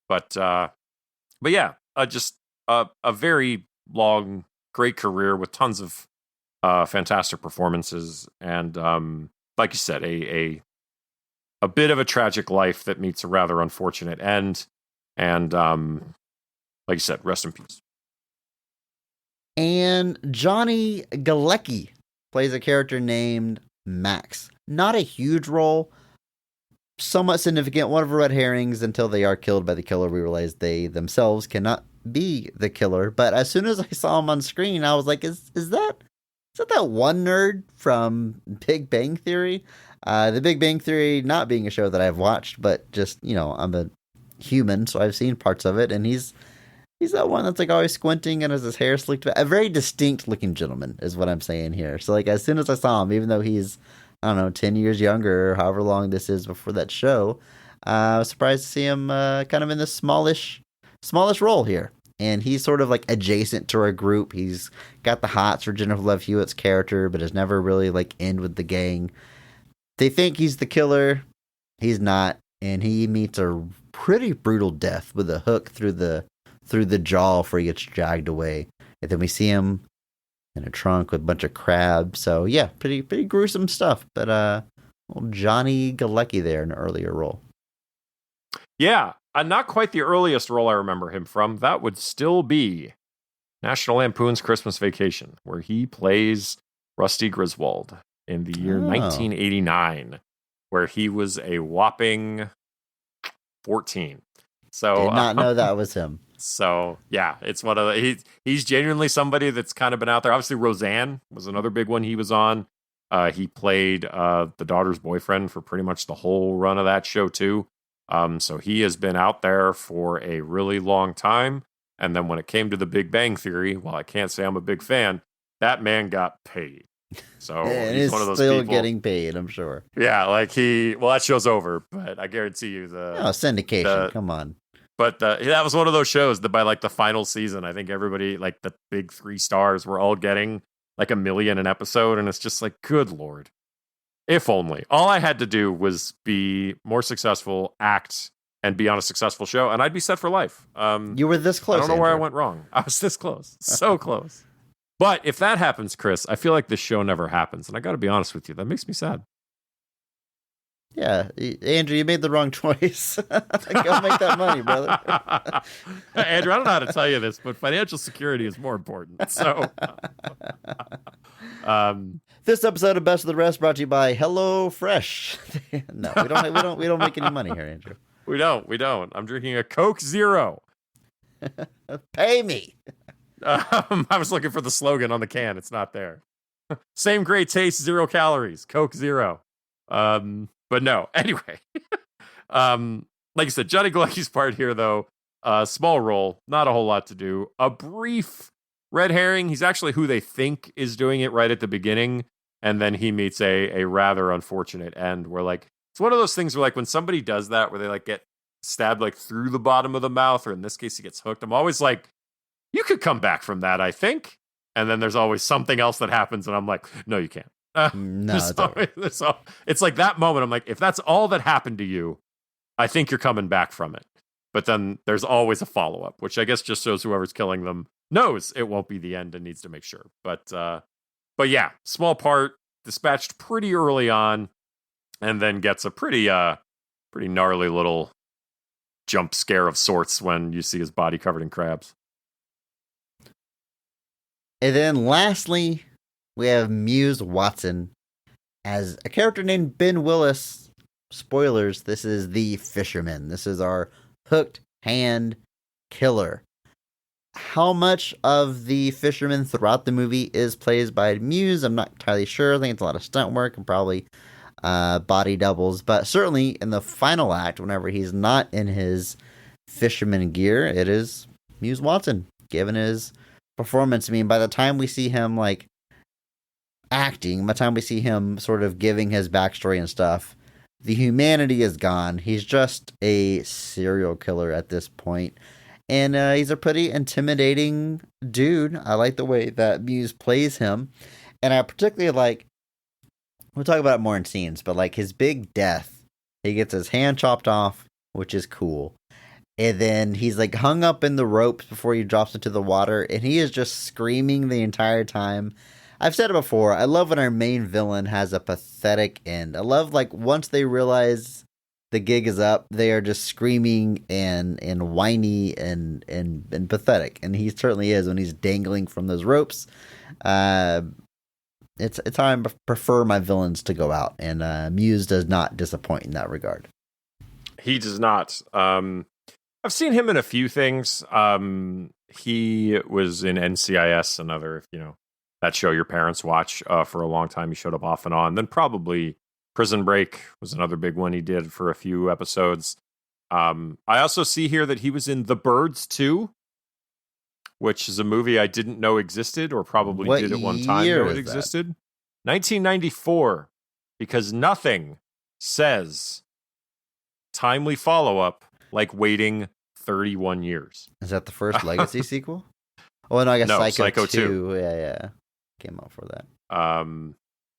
But yeah, just a very long, great career with tons of fantastic performances. And like you said, a bit of a tragic life that meets a rather unfortunate end. And like you said, rest in peace. And Johnny Galecki plays a character named Max. Not a huge role, somewhat significant, one of the red herrings until they are killed by the killer. We realize they themselves cannot be the killer. But as soon as I saw him on screen, I was like, is that one nerd from Big Bang Theory? The Big Bang Theory not being a show that I've watched, but just, I'm a human, so I've seen parts of it, and he's that one that's like always squinting and has his hair slicked back. A very distinct looking gentleman is what I'm saying here. So like as soon as I saw him, even though he's, I don't know, 10 years younger or however long this is before that show, I was surprised to see him kind of in this smallish role here. And he's sort of like adjacent to our group. He's got the hots for Jennifer Love Hewitt's character, but has never really like in with the gang. They think he's the killer. He's not. And he meets a pretty brutal death with a hook through the jaw before he gets dragged away. And then we see him in a trunk with a bunch of crabs. So yeah, pretty gruesome stuff. But old Johnny Galecki there in an earlier role. Yeah, not quite the earliest role I remember him from. That would still be National Lampoon's Christmas Vacation, where he plays Rusty Griswold in the year 1989, where he was a whopping 14. So did not know that was him. So yeah, it's one of the, he's genuinely somebody that's kind of been out there. Obviously, Roseanne was another big one he was on. He played the daughter's boyfriend for pretty much the whole run of that show too. So he has been out there for a really long time. And then when it came to the Big Bang Theory, while I can't say I'm a big fan, that man got paid. So he's one of those still people getting paid, I'm sure. Yeah, like that show's over, but I guarantee you syndication, come on. But that was one of those shows that by like the final season, I think everybody, like the big 3 stars, were all getting like $1 million an episode. And it's just like, good Lord. If only. All I had to do was be more successful, act, and be on a successful show, and I'd be set for life. You were this close. I don't know where I went wrong. I was this close. So close. But if that happens, Chris, I feel like this show never happens. And I got to be honest with you, that makes me sad. Yeah, Andrew, you made the wrong choice. Go make that money, brother. Andrew, I don't know how to tell you this, but financial security is more important. So, this episode of Best of the Rest brought to you by HelloFresh. No, we don't make any money here, Andrew. We don't. I'm drinking a Coke Zero. Pay me. I was looking for the slogan on the can. It's not there. Same great taste, 0 calories. Coke Zero. But no, anyway. Like I said, Johnny Galecki's part here, though, small role, not a whole lot to do. A brief red herring. He's actually who they think is doing it right at the beginning. And then he meets a rather unfortunate end where, like, it's one of those things where, like, when somebody does that, where they, like, get stabbed, like, through the bottom of the mouth, or in this case, he gets hooked. I'm always like, you could come back from that, I think. And then there's always something else that happens, and I'm like, no, you can't. No, it's like that moment. I'm like, if that's all that happened to you, I think you're coming back from it. But then there's always a follow-up, which I guess just shows whoever's killing them knows it won't be the end and needs to make sure. But yeah, small part, dispatched pretty early on, and then gets a pretty pretty gnarly little jump scare of sorts when you see his body covered in crabs. And then lastly, we have Muse Watson as a character named Ben Willis. Spoilers, this is the fisherman. This is our hooked hand killer. How much of the fisherman throughout the movie is played by Muse, I'm not entirely sure. I think it's a lot of stunt work and probably body doubles. But certainly in the final act, whenever he's not in his fisherman gear, it is Muse Watson, given his performance. I mean, by the time we see him like acting, by the time we see him sort of giving his backstory and stuff, the humanity is gone. He's just a serial killer at this point. And he's a pretty intimidating dude. I like the way that Muse plays him. And I particularly like, we'll talk about it more in scenes, but like his big death. He gets his hand chopped off, which is cool. And then he's like hung up in the ropes before he drops into the water. And he is just screaming the entire time. I've said it before. I love when our main villain has a pathetic end. I love like once they realize the gig is up, they are just screaming and whiny and pathetic. And he certainly is when he's dangling from those ropes. It's how I prefer my villains to go out. And Muse does not disappoint in that regard. He does not. I've seen him in a few things. He was in NCIS, another, that show your parents watch for a long time. He showed up off and on. Then probably Prison Break was another big one he did for a few episodes. I also see here that he was in The Birds 2, which is a movie I didn't know existed, or probably What did at one time year know it is that? existed. 1994, because nothing says timely follow-up like waiting 31 years. Is that the first Legacy sequel? Oh, no, I guess No, Psycho, Psycho 2. Yeah. Came out for that.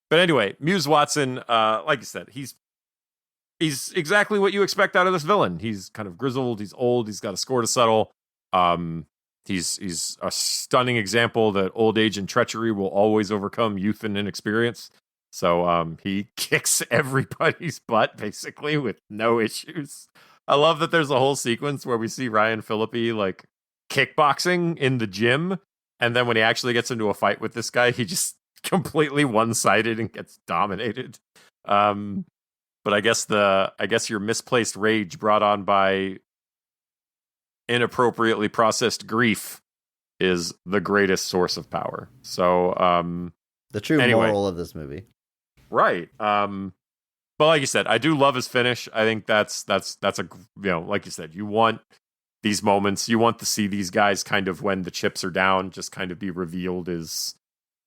But anyway, Muse Watson, like you said, he's exactly what you expect out of this villain. He's kind of grizzled, he's old, he's got a score to settle. He's a stunning example that old age and treachery will always overcome youth and inexperience. So he kicks everybody's butt basically with no issues. I love that there's a whole sequence where we see Ryan Phillippe like kickboxing in the gym, and then when he actually gets into a fight with this guy, he just completely one-sided and gets dominated. But I guess your misplaced rage brought on by inappropriately processed grief is the greatest source of power. So The true anyway. moral of this movie. Right. But like you said, I do love his finish. I think that's a, like you said, you want these moments, you want to see these guys kind of when the chips are down, just kind of be revealed as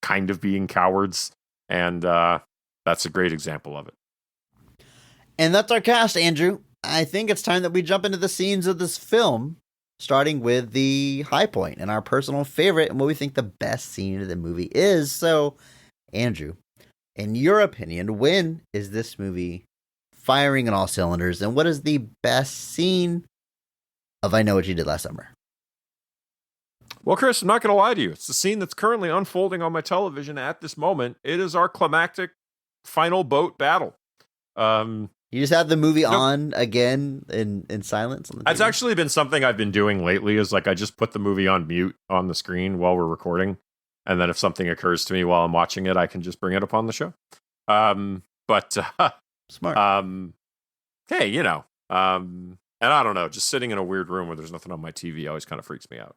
kind of being cowards. And that's a great example of it. And that's our cast, Andrew. I think it's time that we jump into the scenes of this film, starting with the high point and our personal favorite and what we think the best scene of the movie is. So, Andrew, in your opinion, when is this movie firing on all cylinders, and what is the best scene of I Know What You Did Last Summer? Well, Chris, I'm not going to lie to you. It's the scene that's currently unfolding on my television at this moment. It is our climactic final boat battle. You just have the movie on again in silence? On the It's TV? actually been something I've been doing lately, is like I just put the movie on mute on the screen while we're recording. And then if something occurs to me while I'm watching it, I can just bring it up on the show. Smart. Hey, and I don't know, just sitting in a weird room where there's nothing on my TV always kind of freaks me out.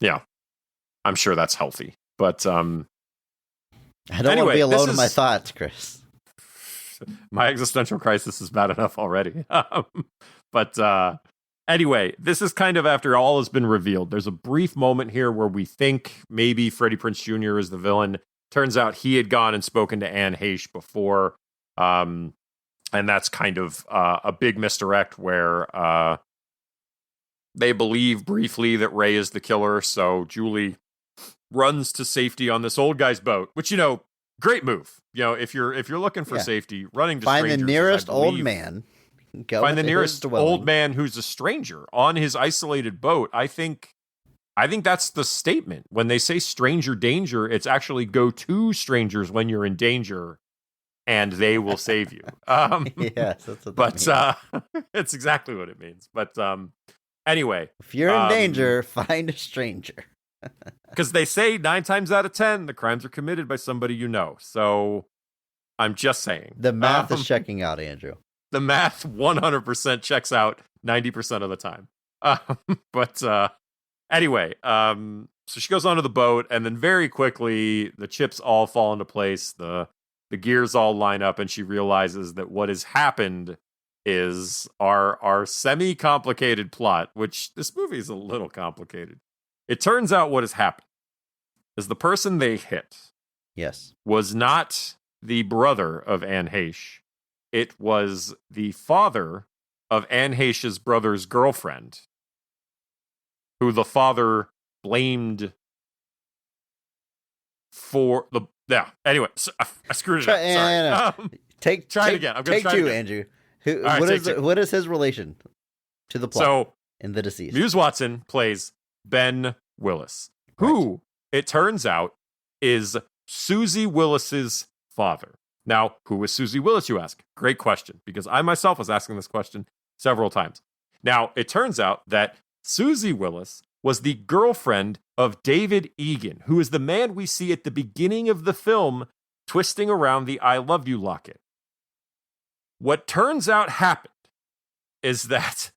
Yeah, I'm sure that's healthy. But I don't want to anyway, be alone this in my is- thoughts, Chris. my existential crisis is bad enough already. Anyway, this is kind of after all has been revealed. There's a brief moment here where we think maybe Freddie Prinze Jr. is the villain. Turns out he had gone and spoken to Anne Heche before. And that's kind of a big misdirect where they believe briefly that Ray is the killer. So Julie runs to safety on this old guy's boat, which, great move. If you're looking for Yeah. safety, running to Find the strangers, nearest I old believe- man. Go Find the to his nearest dwelling. old man who's a stranger on his isolated boat. I think that's the statement. When they say stranger danger, it's actually go to strangers when you're in danger and they will save you. Yes, that's what But that means. it's exactly what it means. But anyway, If you're in danger, find a stranger. because they say 9 times out of 10 the crimes are committed by somebody you know. So I'm just saying The math is checking out, Andrew. the math 100% checks out 90% of the time. But anyway, so she goes onto the boat, and then very quickly the chips all fall into place. The gears all line up, and she realizes that what has happened is our semi-complicated plot, which this movie is a little complicated. It turns out what has happened is the person they hit Yes. was not the brother of Anne Heche. It was the father of Anne Heche's brother's girlfriend, who the father blamed for the... Yeah, anyway, so I screwed it up. Sorry. Try it again. I'm gonna take try it two, again. Andrew. All right, take two. What is his relation to the plot So in the deceased? Muse Watson plays Ben Willis, who, it turns out, is Susie Willis's father. Now, who is Susie Willis, you ask? Great question, because I myself was asking this question several times. Now, it turns out that Susie Willis was the girlfriend of David Egan, who is the man we see at the beginning of the film twisting around the I Love You locket. What turns out happened is that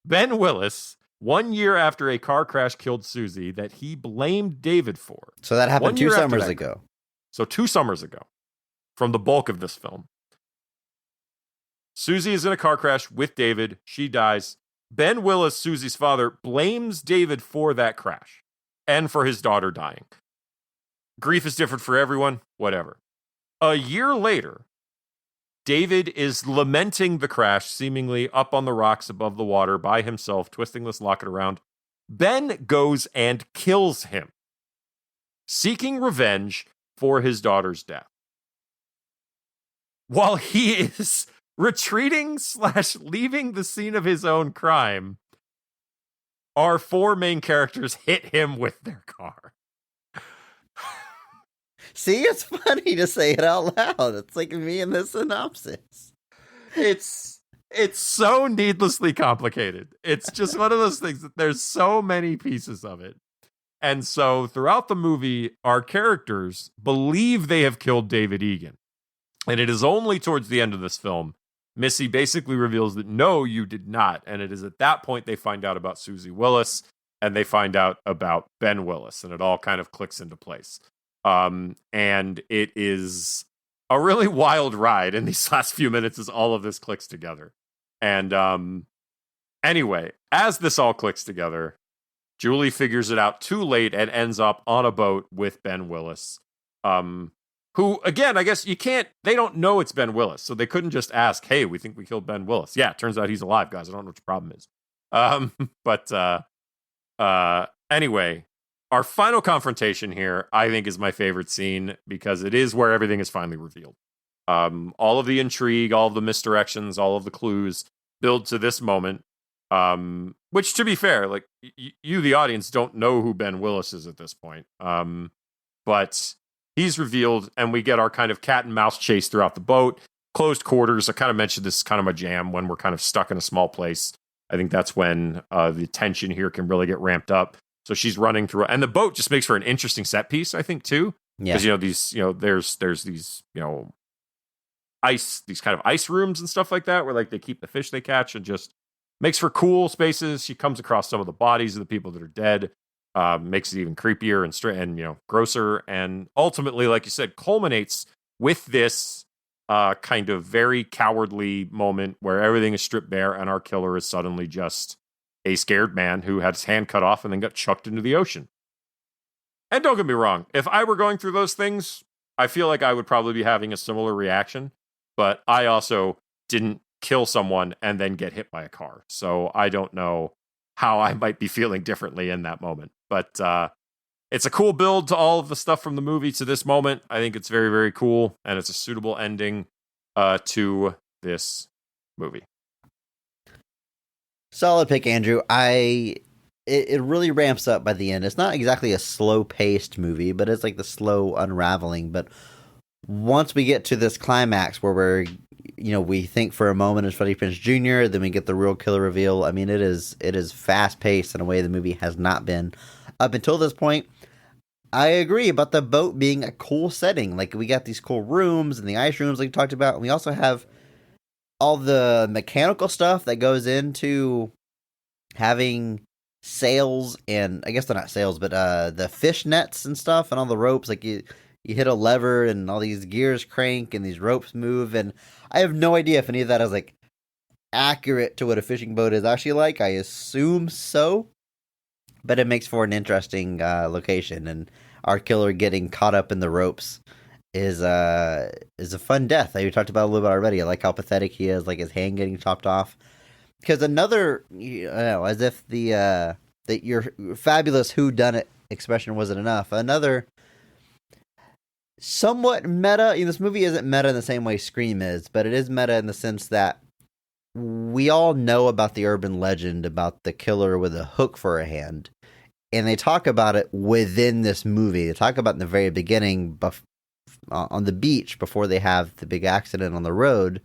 Ben Willis, 1 year after a car crash killed Susie that he blamed David for. So that 1 happened 2 year after summers that. ago. So 2 summers ago, from the bulk of this film. Susie is in a car crash with David. She dies. Ben Willis, Susie's father, blames David for that crash and for his daughter dying. Grief is different for everyone, whatever. A year later, David is lamenting the crash, seemingly up on the rocks above the water by himself, twisting this locket around. Ben goes and kills him, seeking revenge for his daughter's death. While he is retreating / leaving the scene of his own crime, our 4 main characters hit him with their car. See, it's funny to say it out loud. It's like me in the synopsis. It's so needlessly complicated. It's just one of those things that there's so many pieces of it. And so throughout the movie, our characters believe they have killed David Egan. And it is only towards the end of this film, Missy basically reveals that no, you did not. And it is at that point they find out about Susie Willis and they find out about Ben Willis. And it all kind of clicks into place. And it is a really wild ride in these last few minutes as all of this clicks together. And anyway, as this all clicks together, Julie figures it out too late and ends up on a boat with Ben Willis. Who, again, I guess they don't know it's Ben Willis, so they couldn't just ask, hey, we think we killed Ben Willis. Yeah, it turns out he's alive, guys. I don't know what your problem is. Anyway, our final confrontation here, I think, is my favorite scene because it is where everything is finally revealed. All of the intrigue, all of the misdirections, all of the clues build to this moment. Which, to be fair, like you, the audience, don't know who Ben Willis is at this point. But he's revealed, and we get our kind of cat and mouse chase throughout the boat. Closed quarters. I kind of mentioned this is kind of my jam when we're kind of stuck in a small place. I think that's when the tension here can really get ramped up. So she's running through, and the boat just makes for an interesting set piece, I think, too. Yeah. Because there's these these kind of ice rooms and stuff like that where like they keep the fish they catch, and just makes for cool spaces. She comes across some of the bodies of the people that are dead. Makes it even creepier and grosser, and ultimately, like you said, culminates with this kind of very cowardly moment where everything is stripped bare and our killer is suddenly just a scared man who had his hand cut off and then got chucked into the ocean. And don't get me wrong, if I were going through those things, I feel like I would probably be having a similar reaction, but I also didn't kill someone and then get hit by a car, so I don't know how I might be feeling differently in that moment. But it's a cool build to all of the stuff from the movie to this moment. I think it's very, very cool, and it's a suitable ending to this movie. Solid pick, Andrew. It really ramps up by the end. It's not exactly a slow-paced movie, but it's like the slow unraveling. But once we get to this climax where we think for a moment it's Freddie Prinze Jr., then we get the real killer reveal. I mean, it is fast paced in a way the movie has not been up until this point. I agree about the boat being a cool setting. Like, we got these cool rooms and the ice rooms like we talked about. And we also have all the mechanical stuff that goes into having sails, and I guess they're not sails, but the fish nets and stuff and all the ropes. Like, you hit a lever and all these gears crank and these ropes move. And I have no idea if any of that is like accurate to what a fishing boat is actually like. I assume so, but it makes for an interesting location. And our killer getting caught up in the ropes is a fun death. I talked about a little bit already. I like how pathetic he is, like his hand getting chopped off. Because another, as if that your fabulous whodunit expression wasn't enough. Another somewhat meta. This movie isn't meta in the same way Scream is, but it is meta in the sense that we all know about the urban legend about the killer with a hook for a hand, and they talk about it within this movie. They talk about it in the very beginning, on the beach before they have the big accident on the road,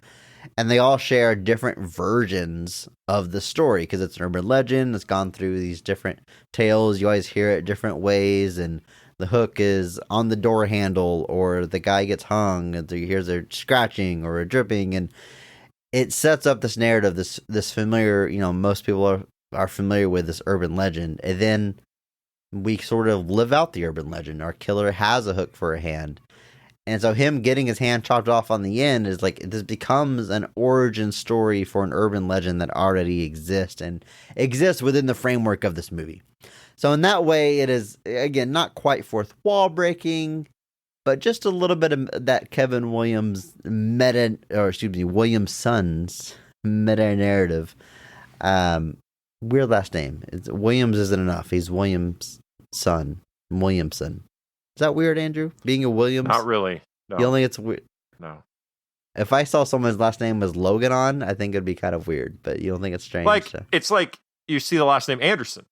and they all share different versions of the story because it's an urban legend. It's gone through these different tales. You always hear it different ways, and the hook is on the door handle, or the guy gets hung, and you hear a scratching or a dripping, and it sets up this narrative, this familiar, most people are familiar with this urban legend, and then we sort of live out the urban legend. Our killer has a hook for a hand, and so him getting his hand chopped off on the end is like, this becomes an origin story for an urban legend that already exists and exists within the framework of this movie. So in that way, it is, again, not quite fourth wall breaking, but just a little bit of that Kevin Williams Williamson's meta narrative. Weird last name. Williams isn't enough. He's Williams' son, Williamson. Is that weird, Andrew? Being a Williams? Not really. No. You don't think it's weird? No. If I saw someone's last name was Logan on, I think it'd be kind of weird, but you don't think it's strange? It's like you see the last name Anderson.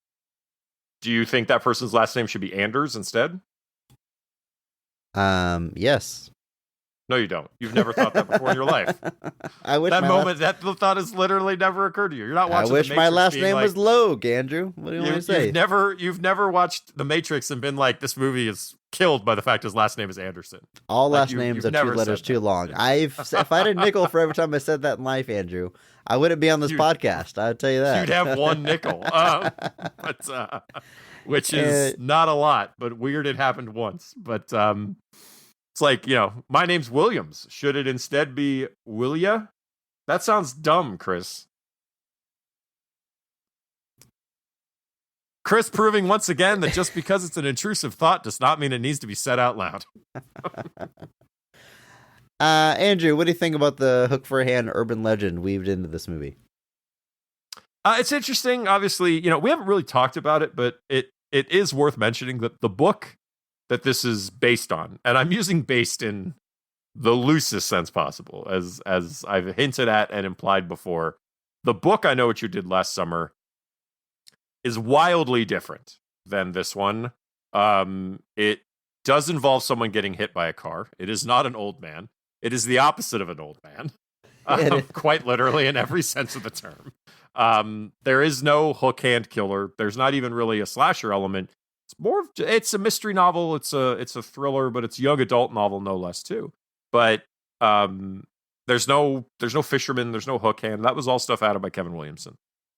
Do you think that person's last name should be Anders instead? Yes. No, you don't. You've never thought that before in your life. I wish that thought has literally never occurred to you. You're not watching. I wish The my Matrix last being name like, was Logue, Andrew. What do you want to say? You've never watched The Matrix and been like, this movie is killed by the fact his last name is Anderson. All Like, last you've names are never two letters said too that. long. If I had a nickel for every time I said that in life, Andrew, I wouldn't be on this podcast. I'll tell you that. You'd have one nickel, which is not a lot, but weird. It happened once, but it's like, my name's Williams. Should it instead be Willia? That sounds dumb, Chris. Chris proving once again that just because it's an intrusive thought does not mean it needs to be said out loud. Andrew, what do you think about the hook for a hand urban legend weaved into this movie? It's interesting. Obviously, we haven't really talked about it, but it is worth mentioning that the book that this is based on, and I'm using based in the loosest sense possible, as I've hinted at and implied before, the book I Know What You Did Last Summer is wildly different than this one. It does involve someone getting hit by a car. It is not an old man. It is the opposite of an old man, quite literally in every sense of the term. There is no hook hand killer. There's not even really a slasher element. It's a mystery novel. It's a thriller, but it's a young adult novel no less too. But there's no fisherman. There's no hook hand. That was all stuff added by Kevin Williamson.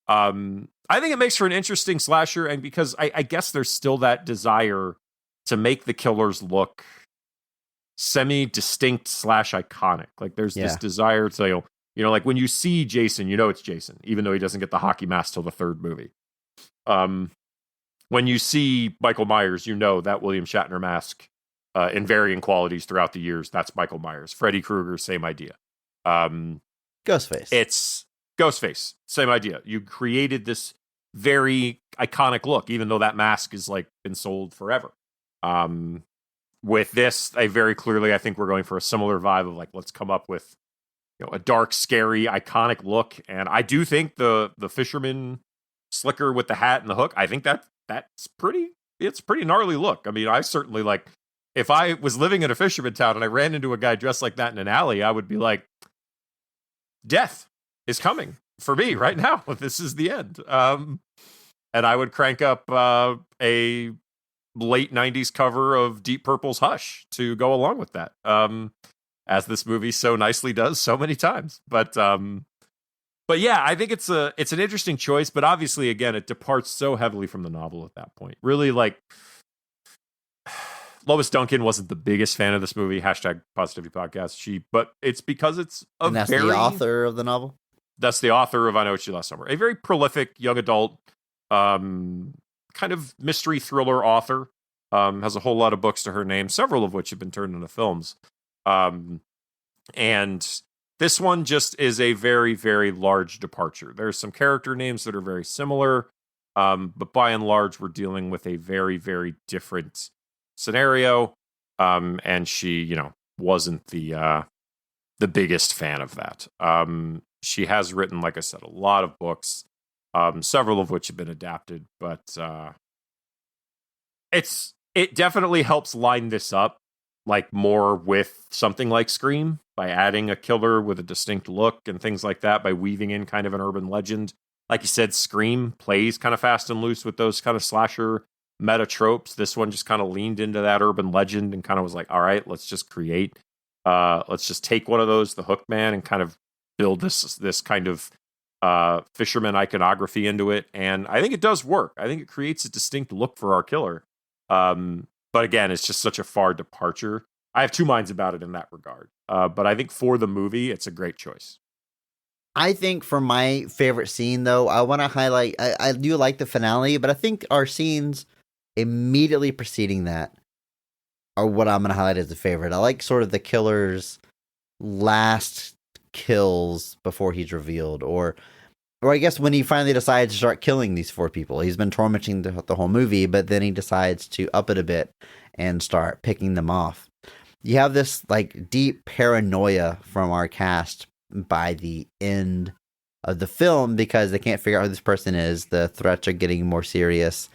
I think it makes for an interesting slasher, and because I guess there's still that desire to make the killers look semi-distinct / iconic. Like there's this desire to, like when you see Jason, it's Jason, even though he doesn't get the hockey mask till the third movie. When you see Michael Myers, that William Shatner mask in varying qualities throughout the years, that's Michael Myers. Freddy Krueger, same idea. Ghostface. It's Ghostface, same idea. You created this very iconic look, even though that mask is like been sold forever. With this, I think we're going for a similar vibe of like, let's come up with a dark, scary, iconic look. And I do think the fisherman slicker with the hat and the hook, I think that's pretty gnarly look. I mean, I certainly like if I was living in a fisherman town and I ran into a guy dressed like that in an alley, I would be like, death is coming for me right now. This is the end. And I would crank up a late 90s cover of Deep Purple's Hush to go along with that. As this movie so nicely does so many times. But yeah, I think it's an interesting choice, but obviously again, it departs so heavily from the novel at that point. Really, like, Lois Duncan wasn't the biggest fan of this movie. #Positivity Podcast. But it's because it's And that's the author of the novel? That's the author of I Know What You Last Summer. A very prolific young adult kind of mystery thriller author. Has a whole lot of books to her name, several of which have been turned into films. And this one just is a very, very large departure. There's some character names that are very similar, but by and large, we're dealing with a very, very different scenario. And she, wasn't the biggest fan of that. She has written, like I said, a lot of books, several of which have been adapted, but it definitely helps line this up like more with something like Scream by adding a killer with a distinct look and things like that, by weaving in kind of an urban legend. Like you said, Scream plays kind of fast and loose with those kind of slasher meta tropes. This one just kind of leaned into that urban legend and kind of was like, all right, let's just take one of those, the Hook Man, and kind of build this kind of fisherman iconography into it. And I think it does work. I think it creates a distinct look for our killer. But again, it's just such a far departure. I have two minds about it in that regard. But I think for the movie, it's a great choice. I think for my favorite scene, though, I want to highlight, I do like the finale, but I think our scenes immediately preceding that are what I'm going to highlight as a favorite. I like sort of the killer's last kills before he's revealed, or I guess when he finally decides to start killing these four people. He's been tormenting the whole movie, but then he decides to up it a bit and start picking them off. You have this like deep paranoia from our cast by the end of the film because they can't figure out who this person is. The threats are getting more serious,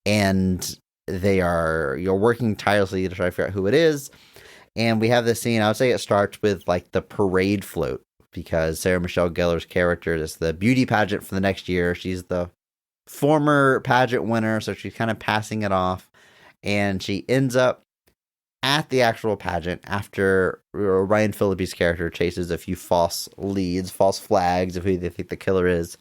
and you're working tirelessly to try to figure out who it is. And we have this scene, I would say it starts with like the parade float, because Sarah Michelle Gellar's character is the beauty pageant for the next year. She's the former pageant winner, so she's kind of passing it off. And she ends up at the actual pageant after Ryan Phillippe's character chases a few false flags of who they think the killer is.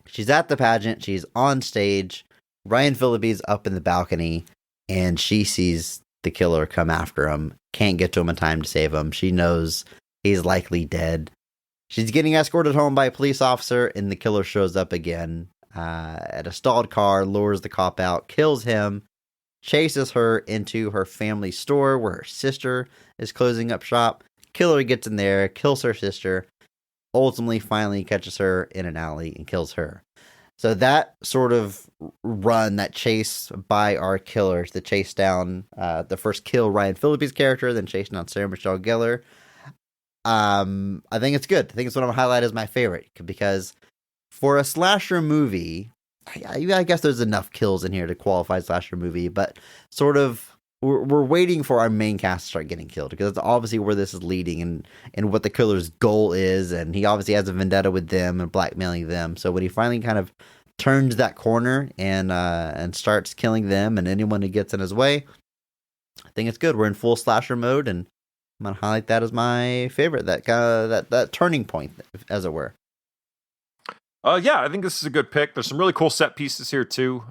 She's at the pageant, she's on stage, Ryan Phillippe's up in the balcony, and she sees the killer come after him, can't get to him in time to save him. She knows he's likely dead. She's getting escorted home by a police officer, and the killer shows up again at a stalled car, lures the cop out, kills him, chases her into her family store where her sister is closing up shop. Killer gets in there, kills her sister, ultimately finally catches her in an alley and kills her. So that sort of run, that chase by our killers, the chase down, the first kill Ryan Phillippe's character, then chasing down Sarah Michelle Gellar, I think it's good. I think it's what I'm going to highlight as my favorite, because for a slasher movie, I guess there's enough kills in here to qualify slasher movie, but sort of we're waiting for our main cast to start getting killed, because that's obviously where this is leading and what the killer's goal is, and he obviously has a vendetta with them and blackmailing them. So when he finally kind of turns that corner and starts killing them and anyone who gets in his way, I think it's good. We're in full slasher mode, and I'm gonna highlight that as my favorite. That kind of that turning point, as it were. Yeah, I think this is a good pick. There's some really cool set pieces here too.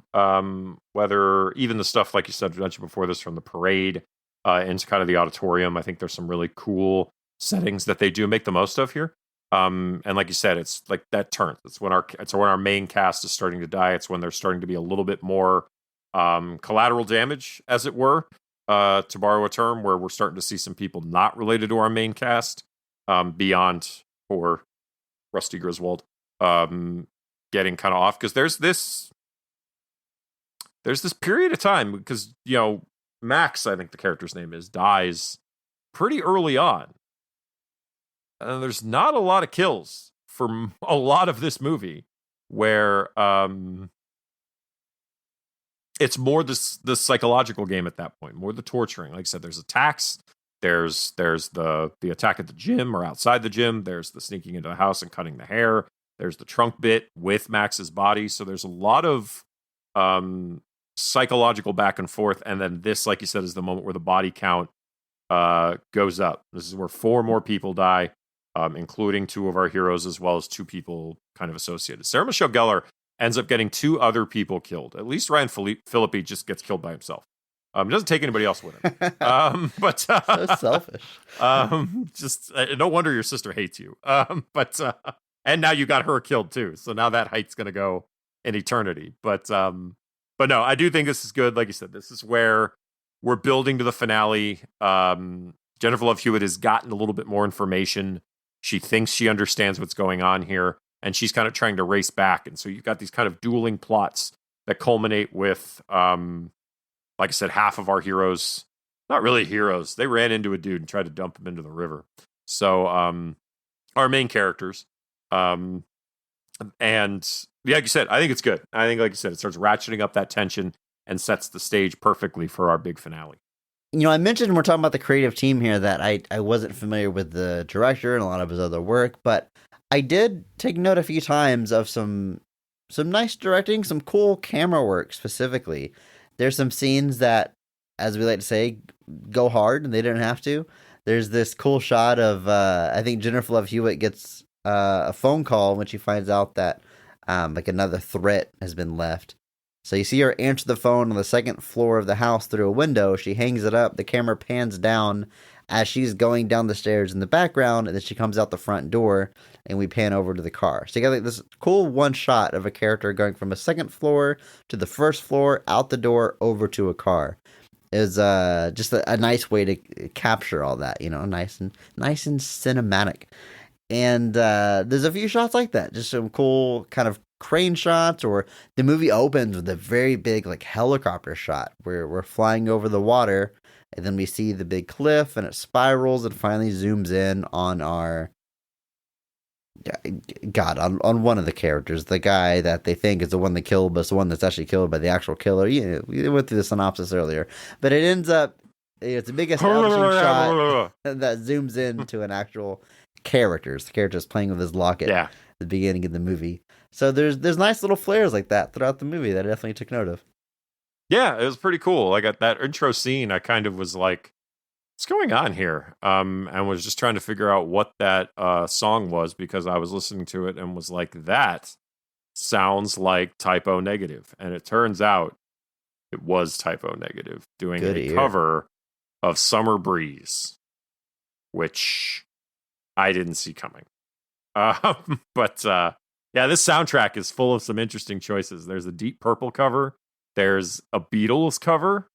Whether even the stuff, like you said, mentioned before this, from the parade into kind of the auditorium. I think there's some really cool settings that they do make the most of here. And like you said, it's like that turn. It's when our main cast is starting to die. It's when there's starting to be a little bit more collateral damage, as it were, to borrow a term, where we're starting to see some people not related to our main cast beyond poor Rusty Griswold. Getting kind of off, because there's this period of time, because Max, I think the character's name is, dies pretty early on, and there's not a lot of kills for a lot of this movie, where it's more the psychological game at that point, more the torturing. Like I said, there's attacks. There's the attack at the gym or outside the gym. There's the sneaking into the house and cutting the hair. There's the trunk bit with Max's body. So there's a lot of psychological back and forth. And then this, like you said, is the moment where the body count goes up. This is where 4 more people die, including 2 of our heroes, as well as 2 people kind of associated. Sarah Michelle Gellar ends up getting 2 other people killed. At least Ryan Phillippe just gets killed by himself. He doesn't take anybody else with him. But So selfish. just no wonder your sister hates you. And now you got her killed too. So now that height's going to go in eternity. But no, I do think this is good. Like you said, this is where we're building to the finale. Jennifer Love Hewitt has gotten a little bit more information. She thinks she understands what's going on here, and she's kind of trying to race back. And so you've got these kind of dueling plots that culminate with, like I said, half of our heroes, not really heroes. They ran into a dude and tried to dump him into the river. So our main characters, and like you said, I think it's good. I think, like you said, it starts ratcheting up that tension and sets the stage perfectly for our big finale. You know, I mentioned we're talking about the creative team here that I wasn't familiar with the director and a lot of his other work, but I did take note a few times of some nice directing, some cool camera work specifically. There's some scenes that, as we like to say, go hard and they didn't have to. There's this cool shot of, I think Jennifer Love Hewitt gets a phone call when she finds out that like another threat has been left. So you see her answer the phone on the second floor of the house through a window. She hangs it up. The camera pans down as she's going down the stairs in the background, and then she comes out the front door, and we pan over to the car. So you got like this cool one shot of a character going from a second floor to the first floor, out the door, over to a car. Is just a nice way to capture all that, you know, nice and cinematic. And there's a few shots like that, just some cool kind of crane shots, or the movie opens with a very big like helicopter shot where we're flying over the water, and then we see the big cliff and it spirals and finally zooms in on our on one of the characters, the guy that they think is the one that killed, but it's the one that's actually killed by the actual killer. You know, we went through the synopsis earlier, but it ends up it's a big establishing shot that zooms into an actual characters. The character's playing with his locket at the beginning of the movie. So there's nice little flares like that throughout the movie that I definitely took note of. Yeah, it was pretty cool. Like at that intro scene, I kind of was like, what's going on here? And was just trying to figure out what that song was, because I was listening to it and was like, that sounds like Typo Negative. And it turns out it was Typo Negative doing cover of Summer Breeze, which I didn't see coming. But yeah, this soundtrack is full of some interesting choices. There's a Deep Purple cover. There's a Beatles cover.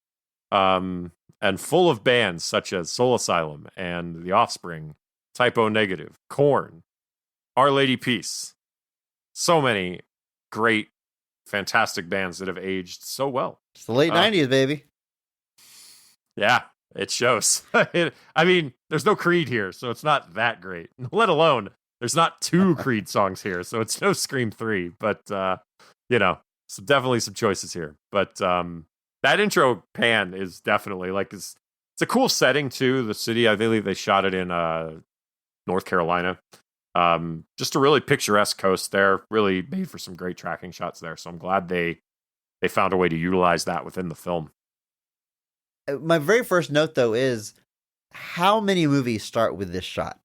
And full of bands such as Soul Asylum and The Offspring, Typo Negative, Korn, Our Lady Peace. So many great, fantastic bands that have aged so well. It's the late 90s, baby. Yeah, it shows. I mean, there's no Creed here, so it's not that great. Let alone, there's not 2 Creed songs here, so it's no Scream 3. But, you know, definitely some choices here. But that intro pan is definitely like it's a cool setting too. The city, I believe they shot it in North Carolina. Just a really picturesque coast there. Really made for some great tracking shots there. So I'm glad they found a way to utilize that within the film. My very first note though is how many movies start with this shot?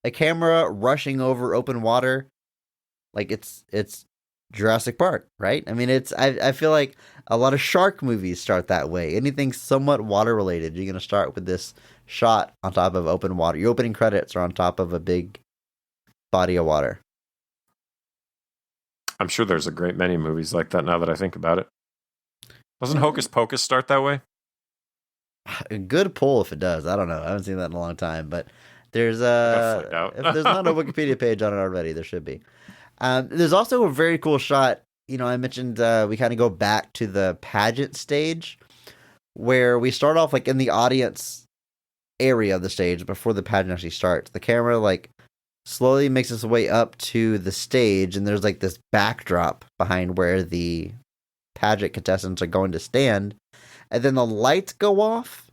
A camera rushing over open water, like it's Jurassic Park, right? I mean, I feel like a lot of shark movies start that way. Anything somewhat water related, you're going to start with this shot on top of open water. Your opening credits are on top of a big body of water. I'm sure there's a great many movies like that now that I think about it. Doesn't Hocus Pocus start that way? A good pull if it does. I don't know. I haven't seen that in a long time, but there's if there's not a Wikipedia page on it already, there should be. There's also a very cool shot. You know, I mentioned we kind of go back to the pageant stage where we start off like in the audience area of the stage before the pageant actually starts. The camera like slowly makes its way up to the stage, and there's like this backdrop behind where the pageant contestants are going to stand, and then the lights go off,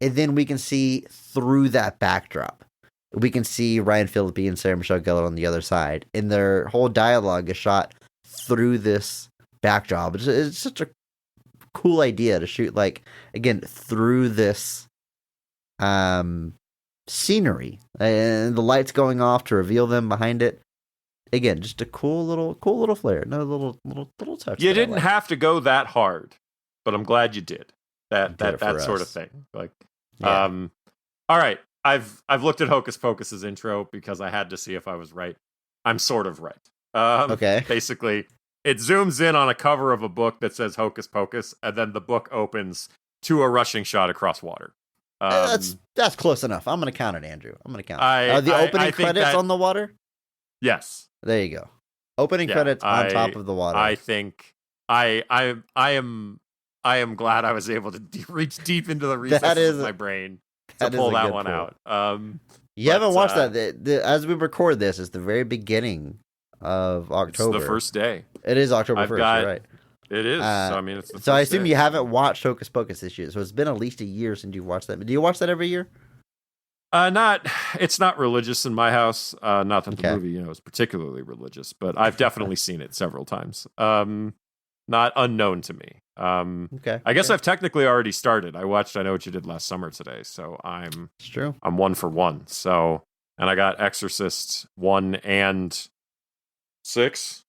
and then we can see through that backdrop. We can see Ryan Phillippe and Sarah Michelle Gellar on the other side, and their whole dialogue is shot through this backdrop. It's such a cool idea to shoot, like, again, through this scenery, and the lights going off to reveal them behind it. Again, just a cool little flair. No little touch. You didn't have to go that hard, but I'm glad you did. That sort of us. thing. Like, Yeah. all right. I've looked at Hocus Pocus's intro because I had to see if I was right. I'm sort of right. Okay. Basically, it zooms in on a cover of a book that says Hocus Pocus, and then the book opens to a rushing shot across water. That's close enough. I'm gonna count it, Andrew. I'm gonna count it. I- Are the I opening think credits that- on the water? Yes. There you go. Opening Yeah, credits on top of the water. I think I am glad I was able to reach deep into the recesses of my brain to that is pull a that good one pull. out. You haven't but, watched that. As we record this, it's the very beginning of October. It's the first day. It is October I've 1st, got- you're right. It is. So I mean, it's the So I first assume day. you haven't watched Hocus Pocus this year. So it's been at least a year since you watched that. Do you watch that every year? It's not religious in my house. Not that the Okay. movie, is particularly religious, but I've definitely seen it several times. Not unknown to me. Okay. I guess I've technically already started. I watched I Know What You Did Last Summer today, so I'm It's true. 1 for 1. So, and I got Exorcist 1 and 6,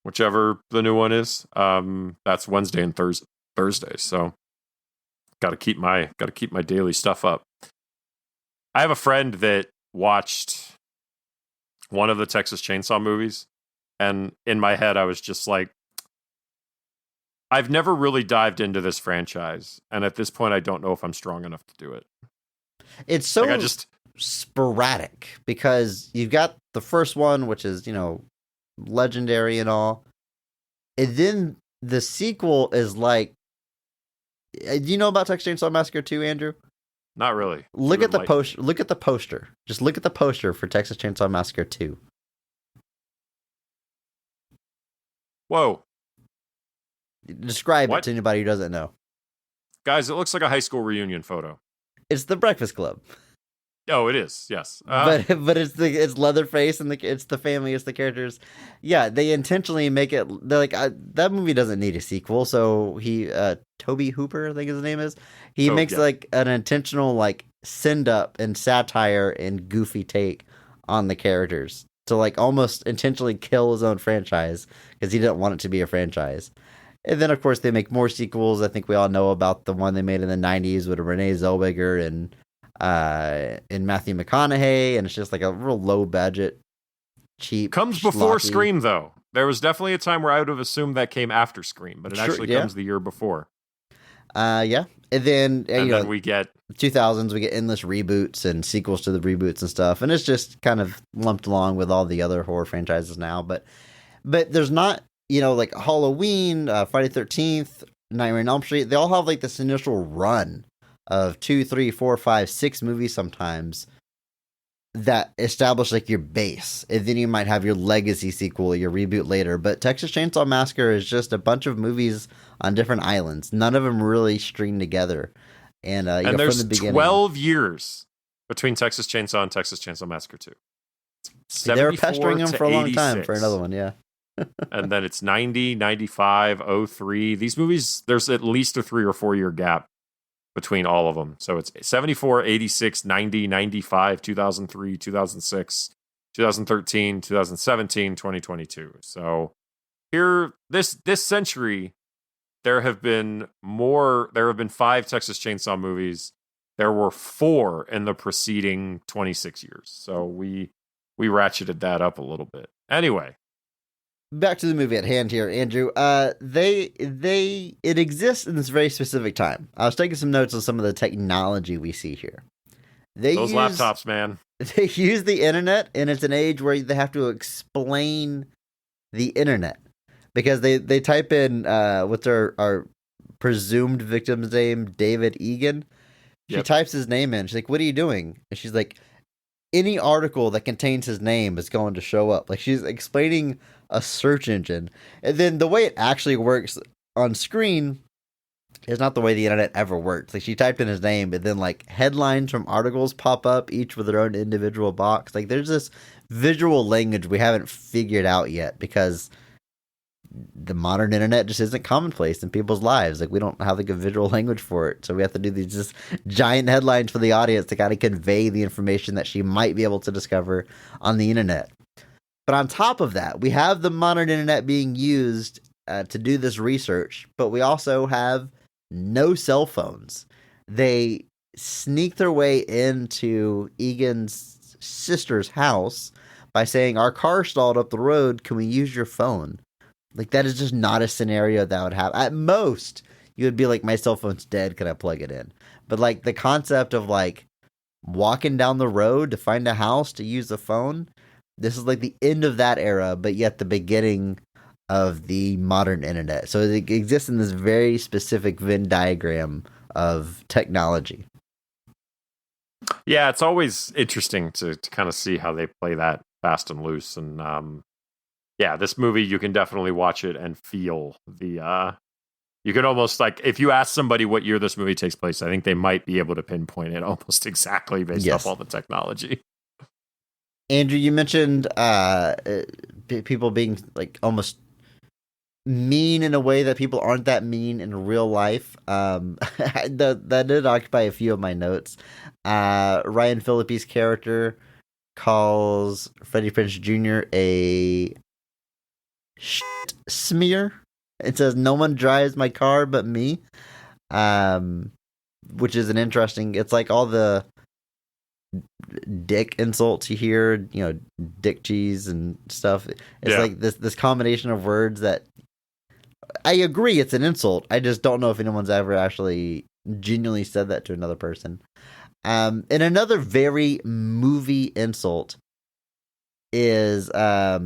whichever the new one is. That's Wednesday and Thursday. So, got to keep my daily stuff up. I have a friend that watched one of the Texas Chainsaw movies, and in my head I was just like, I've never really dived into this franchise, and at this point I don't know if I'm strong enough to do it. It's so Like, I just sporadic because you've got the first one, which is, legendary and all. And then the sequel is like, do you know about Texas Chainsaw Massacre 2, Andrew? not really. Look You at the enlighten me. poster. Look at the poster. Just look at the poster for Texas Chainsaw Massacre 2. Whoa, Describe What? it to anybody who doesn't know. guys! It looks like a high school reunion photo. It's the Breakfast Club, Oh, it is. Yes. but it's Leatherface and it's the family, it's the characters. Yeah, they intentionally make it. They're like, that movie doesn't need a sequel. So Toby Hooper, I think his name is. He makes yeah. like an intentional like send up and satire and goofy take on the characters to like almost intentionally kill his own franchise because he didn't want it to be a franchise. And then, of course, they make more sequels. I think we all know about the one they made in the 90s with Renee Zellweger and Matthew McConaughey. And it's just like a real low-budget, cheap, Comes before schlocky- Scream, though. There was definitely a time where I would have assumed that came after Scream, but it Sure, actually yeah. comes the year before. Yeah. And then, And then we get 2000s, we get endless reboots and sequels to the reboots and stuff. And it's just kind of lumped along with all the other horror franchises now. But there's not, like Halloween, Friday 13th, Nightmare on Elm Street. They all have like this initial run of 2, 3, 4, 5, 6 movies sometimes that establish like your base. And then you might have your legacy sequel, your reboot later. But Texas Chainsaw Massacre is just a bunch of movies on different islands. None of them really string together. And, and there's from the beginning, 12 years between Texas Chainsaw and Texas Chainsaw Massacre 2. they were 74 pestering him to for a long time 86. for another one. Yeah. And then it's 90, 95, 03. These movies, there's at least a 3 or 4 year gap between all of them. So it's 74, 86, 90, 95, 2003, 2006, 2013, 2017, 2022. So here, this century, there have been 5 Texas Chainsaw movies. There were 4 in the preceding 26 years. So we ratcheted that up a little bit. Anyway. Back to the movie at hand here, Andrew. It exists in this very specific time. I was taking some notes on some of the technology we see here. Those laptops, man. They use the internet, and it's an age where they have to explain the internet because they type in what's our presumed victim's name, David Egan. She Yep. types his name in. She's like, "What are you doing?" And she's like, any article that contains his name is going to show up. Like, she's explaining a search engine. And then the way it actually works on screen is not the way the internet ever works. Like, she typed in his name, and then, like, headlines from articles pop up, each with their own individual box. Like, there's this visual language we haven't figured out yet, because the modern internet just isn't commonplace in people's lives. Like, we don't have like a visual language for it, so we have to do these just giant headlines for the audience to kind of convey the information that she might be able to discover on the internet. But on top of that, we have the modern internet being used to do this research, but we also have no cell phones. They sneak their way into Egan's sister's house by saying, "Our car stalled up the road. Can we use your phone?" Like, that is just not a scenario that would happen. At most, you would be like, "My cell phone's dead. Can I plug it in?" But, like, the concept of, like, walking down the road to find a house to use the phone, this is, like, the end of that era, but yet the beginning of the modern internet. So it exists in this very specific Venn diagram of technology. Yeah, it's always interesting to kind of see how they play that fast and loose. And yeah, this movie, you can definitely watch it and feel the you can almost, like, if you ask somebody what year this movie takes place, I think they might be able to pinpoint it almost exactly based off all the technology. Andrew, you mentioned people being, like, almost mean in a way that people aren't that mean in real life. That did occupy a few of my notes. Ryan Phillippe's character calls Freddie Prinze Jr. a shit smear. It says, "No one drives my car but me," which is an interesting. It's like all the dick insults you hear, you know, dick cheese and stuff. It's like this combination of words that I agree it's an insult. I just don't know if anyone's ever actually genuinely said that to another person. And another very movie insult is Sarah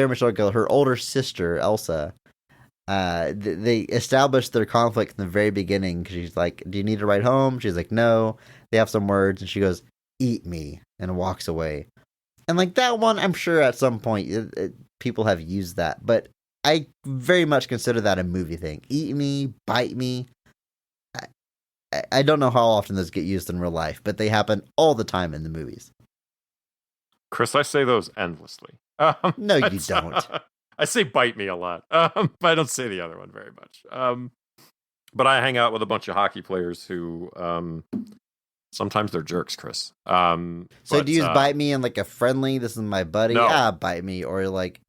Michelle Gellar, her older sister Elsa. They established their conflict in the very beginning. She's like, "Do you need to ride home?" She's like, "No." They have some words, and she goes, "Eat me," and walks away. And, like, that one, I'm sure at some point people have used that, but I very much consider that a movie thing. Eat me, bite me. I don't know how often those get used in real life, but they happen all the time in the movies. Chris, I say those endlessly. No, you don't. I say "bite me" a lot, but I don't say the other one very much. But I hang out with a bunch of hockey players who sometimes they're jerks, Chris. So do you use "bite me" in, like, a friendly, "This is my buddy"? No. Bite me, or, like,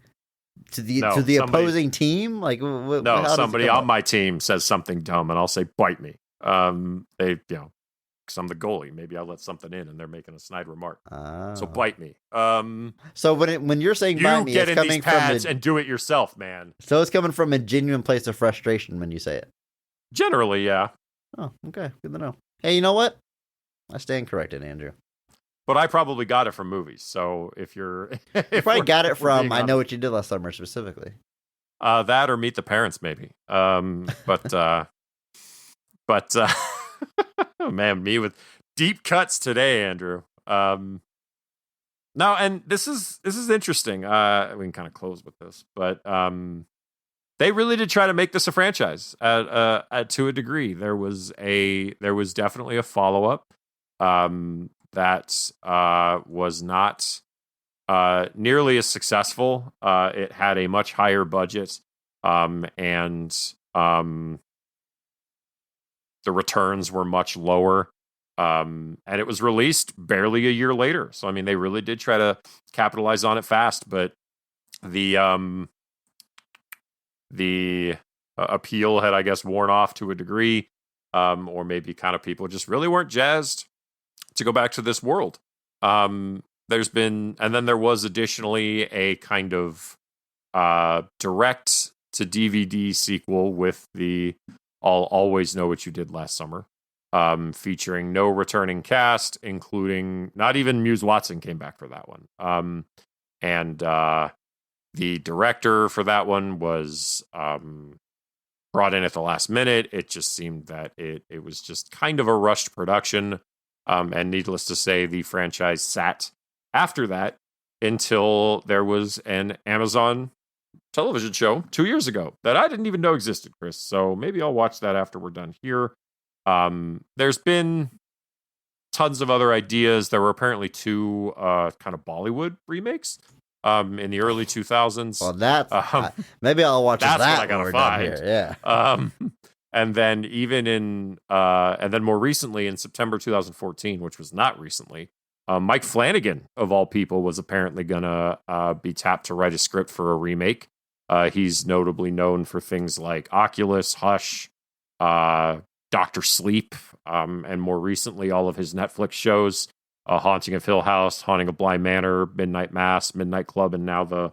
to the opposing team? Like, somebody on my team says something dumb, and I'll say "bite me." They, you know, because I'm the goalie. Maybe I'll let something in, and they're making a snide remark. So "bite me." So when you're saying you "bite me," get it's in these coming from pads and do it yourself, man. So it's coming from a genuine place of frustration when you say it. Generally, yeah. Oh, okay, good to know. Hey, you know what? I stand corrected, Andrew. But I probably got it from movies. So if you're, if I got it from I Know What You Did Last Summer specifically, that or Meet the Parents, maybe. But man, me with deep cuts today, Andrew. Now, and this is interesting. We can kind of close with this, but they really did try to make this a franchise to a degree. There was definitely a follow-up that was not nearly as successful. It had a much higher budget, and the returns were much lower. And it was released barely a year later. So, I mean, they really did try to capitalize on it fast, but the appeal had, I guess, worn off to a degree, or maybe kind of people just really weren't jazzed to go back to this world. And then there was additionally a kind of direct to DVD sequel with the "I'll Always Know What You Did Last Summer," featuring no returning cast, including not even Muse Watson came back for that one. And the director for that one was brought in at the last minute. It just seemed that it was just kind of a rushed production. And needless to say, the franchise sat after that until there was an Amazon television show 2 years ago that I didn't even know existed, Chris. So maybe I'll watch that after we're done here. There's been tons of other ideas. There were apparently 2 kind of Bollywood remakes in the early 2000s. Well, that's maybe I'll watch that's that what I gotta when we're done find. here. Yeah. And then even and then more recently in September 2014, which was not recently, Mike Flanagan, of all people, was apparently gonna be tapped to write a script for a remake. He's notably known for things like Oculus, Hush, Doctor Sleep, and more recently all of his Netflix shows, Haunting of Hill House, Haunting of Bly Manor, Midnight Mass, Midnight Club, and now the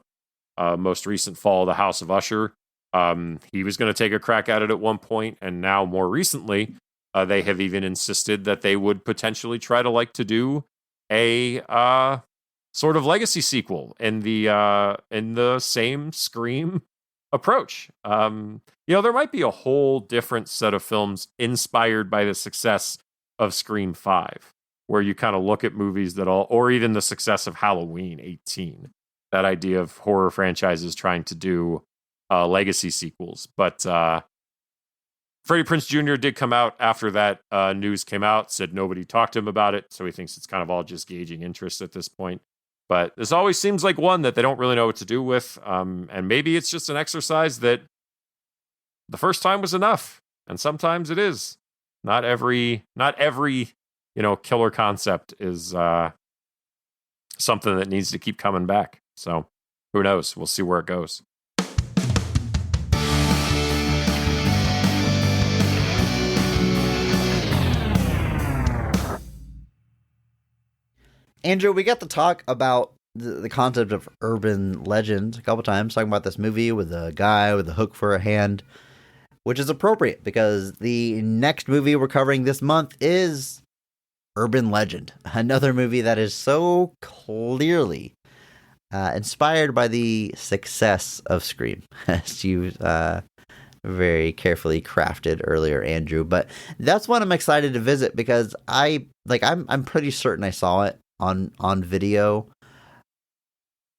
most recent Fall of the House of Usher. He was going to take a crack at it at one point, and now more recently, they have even insisted that they would potentially try to do a sort of legacy sequel in the same Scream approach. There might be a whole different set of films inspired by the success of Scream 5, where you kind of look at movies or even the success of Halloween 18, that idea of horror franchises trying to do legacy sequels. But Freddie Prinze Jr. did come out after that news came out, said nobody talked to him about it, so he thinks it's kind of all just gauging interest at this point. But this always seems like one that they don't really know what to do with, and maybe it's just an exercise that the first time was enough, and sometimes it is. Not every killer concept is something that needs to keep coming back. So who knows? We'll see where it goes. Andrew, we got to talk about the concept of urban legend a couple times, talking about this movie with a guy with a hook for a hand, which is appropriate because the next movie we're covering this month is Urban Legend, another movie that is so clearly inspired by the success of Scream, as you very carefully crafted earlier, Andrew. But that's one I'm excited to visit because I'm pretty certain I saw it on video,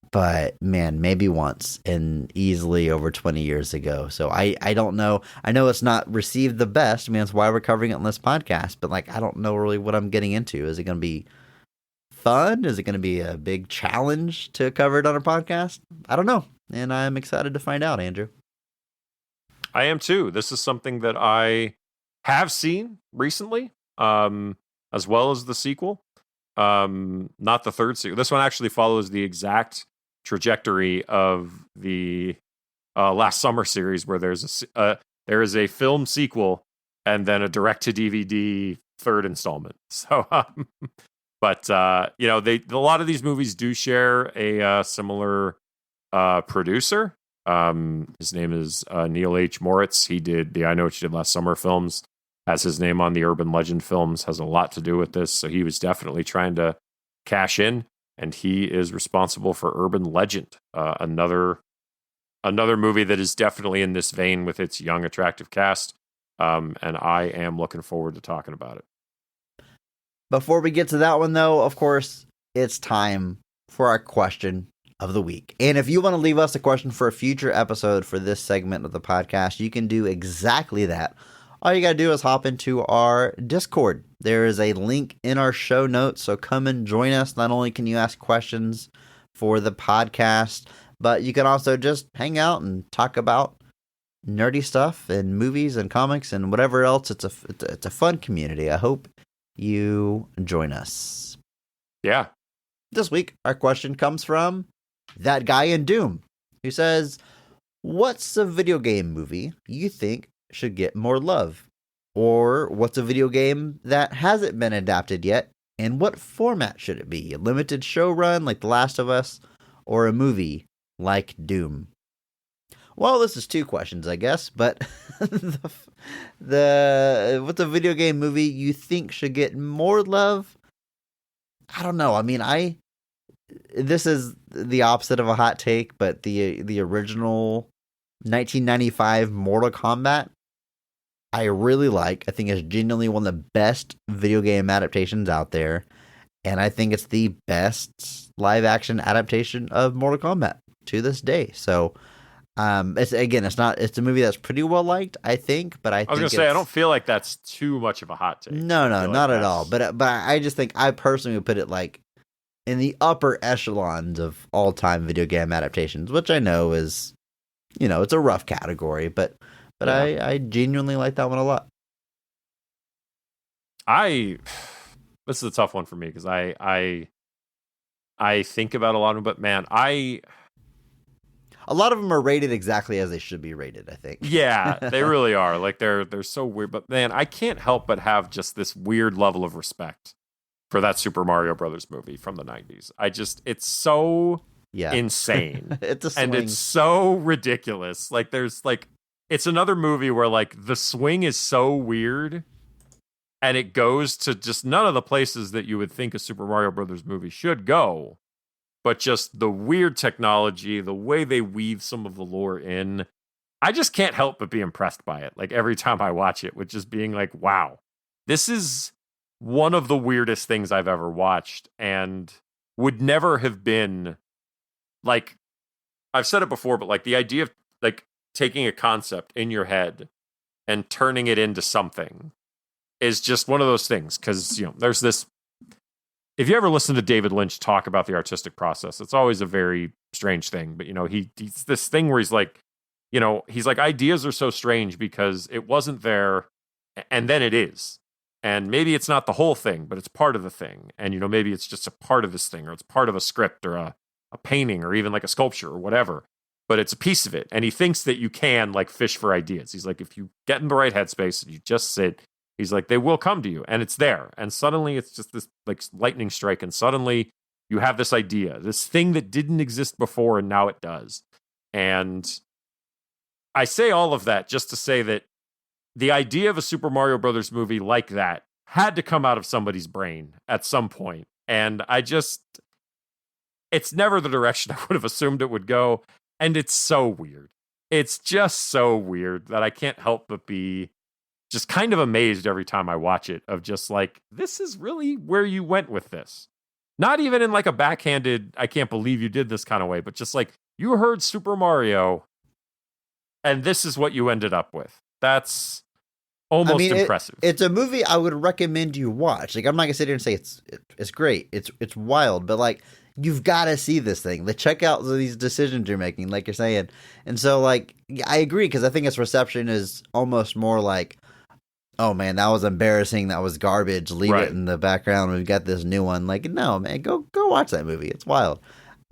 but man, maybe once, and easily over 20 years ago. So I don't know. I know it's not received the best. I mean, that's why we're covering it on this podcast, but I don't know really what I'm getting into. Is it going to be fun? Is it going to be a big challenge to cover it on a podcast? I don't know. And I'm excited to find out, Andrew. I am too. This is something that I have seen recently, as well as the sequel. Not the third sequel. This one actually follows the exact trajectory of the last summer series, where there is a film sequel and then a direct-to-DVD third installment. So, but a lot of these movies do share a similar producer. His name is Neil H. Moritz. He did the I Know What You Did Last Summer films. Has his name on the Urban Legend films, has a lot to do with this. So he was definitely trying to cash in, and he is responsible for Urban Legend, another movie that is definitely in this vein with its young, attractive cast. And I am looking forward to talking about it. Before we get to that one, though, of course, it's time for our question of the week. And if you want to leave us a question for a future episode for this segment of the podcast, you can do exactly that. All you got to do is hop into our Discord. There is a link in our show notes, so come and join us. Not only can you ask questions for the podcast, but you can also just hang out and talk about nerdy stuff and movies and comics and whatever else. It's a fun community. I hope you join us. Yeah. This week, our question comes from that guy in Doom, who says, what's a video game movie you think should get more love? Or what's a video game that hasn't been adapted yet, and what format should it be? A limited show run like The Last of Us, or a movie like Doom? Well, this is two questions, I guess, but the what's a video game movie you think should get more love? I don't know. I mean, this is the opposite of a hot take, but the original 1995 Mortal Kombat I really like. I think it's genuinely one of the best video game adaptations out there. And I think it's the best live action adaptation of Mortal Kombat to this day. So, it's a movie that's pretty well liked, I think. But I was gonna say I don't feel like that's too much of a hot take. No, I feel not like at all. But I just think I personally would put it like in the upper echelons of all time video game adaptations, which I know is, it's a rough category, but Yeah. I genuinely like that one a lot. This is a tough one for me because I think about a lot of them, but man, A lot of them are rated exactly as they should be rated, I think. yeah, they really are. Like they're so weird, but man, I can't help but have just this weird level of respect for that Super Mario Brothers movie from the 90s. It's so Yeah. insane. It's a swing. And it's so ridiculous. Like it's another movie where like the swing is so weird and it goes to just none of the places that you would think a Super Mario Brothers movie should go. But just the weird technology, the way they weave some of the lore in, I just can't help but be impressed by it. Like every time I watch it, with just being like, wow, this is one of the weirdest things I've ever watched and would never have been like, I've said it before, but like the idea of like taking a concept in your head and turning it into something is just one of those things. Cause there's this, if you ever listen to David Lynch talk about the artistic process, it's always a very strange thing. But he's this thing where he's like, ideas are so strange because it wasn't there and then it is. And maybe it's not the whole thing, but it's part of the thing. And, maybe it's just a part of this thing, or it's part of a script or a painting or even like a sculpture or whatever, but it's a piece of it. And he thinks that you can like fish for ideas. He's like, if you get in the right headspace and you just sit, he's like, they will come to you and it's there. And suddenly it's just this like lightning strike. And suddenly you have this idea, this thing that didn't exist before and now it does. And I say all of that just to say that the idea of a Super Mario Brothers movie like that had to come out of somebody's brain at some point. And it's never the direction I would have assumed it would go. And it's so weird. It's just so weird that I can't help but be just kind of amazed every time I watch it, of just like, this is really where you went with this. Not even in like a backhanded, I can't believe you did this kind of way, but just like, you heard Super Mario and this is what you ended up with. That's almost impressive. It's a movie I would recommend you watch. Like, I'm not gonna sit here and say it's great. It's wild, but like, you've got to see this thing. Check out these decisions you're making, like you're saying. And so, like, I agree, because I think its reception is almost more like, oh man, that was embarrassing. That was garbage. Leave it in the background. We've got this new one. Like, no, man, go watch that movie. It's wild.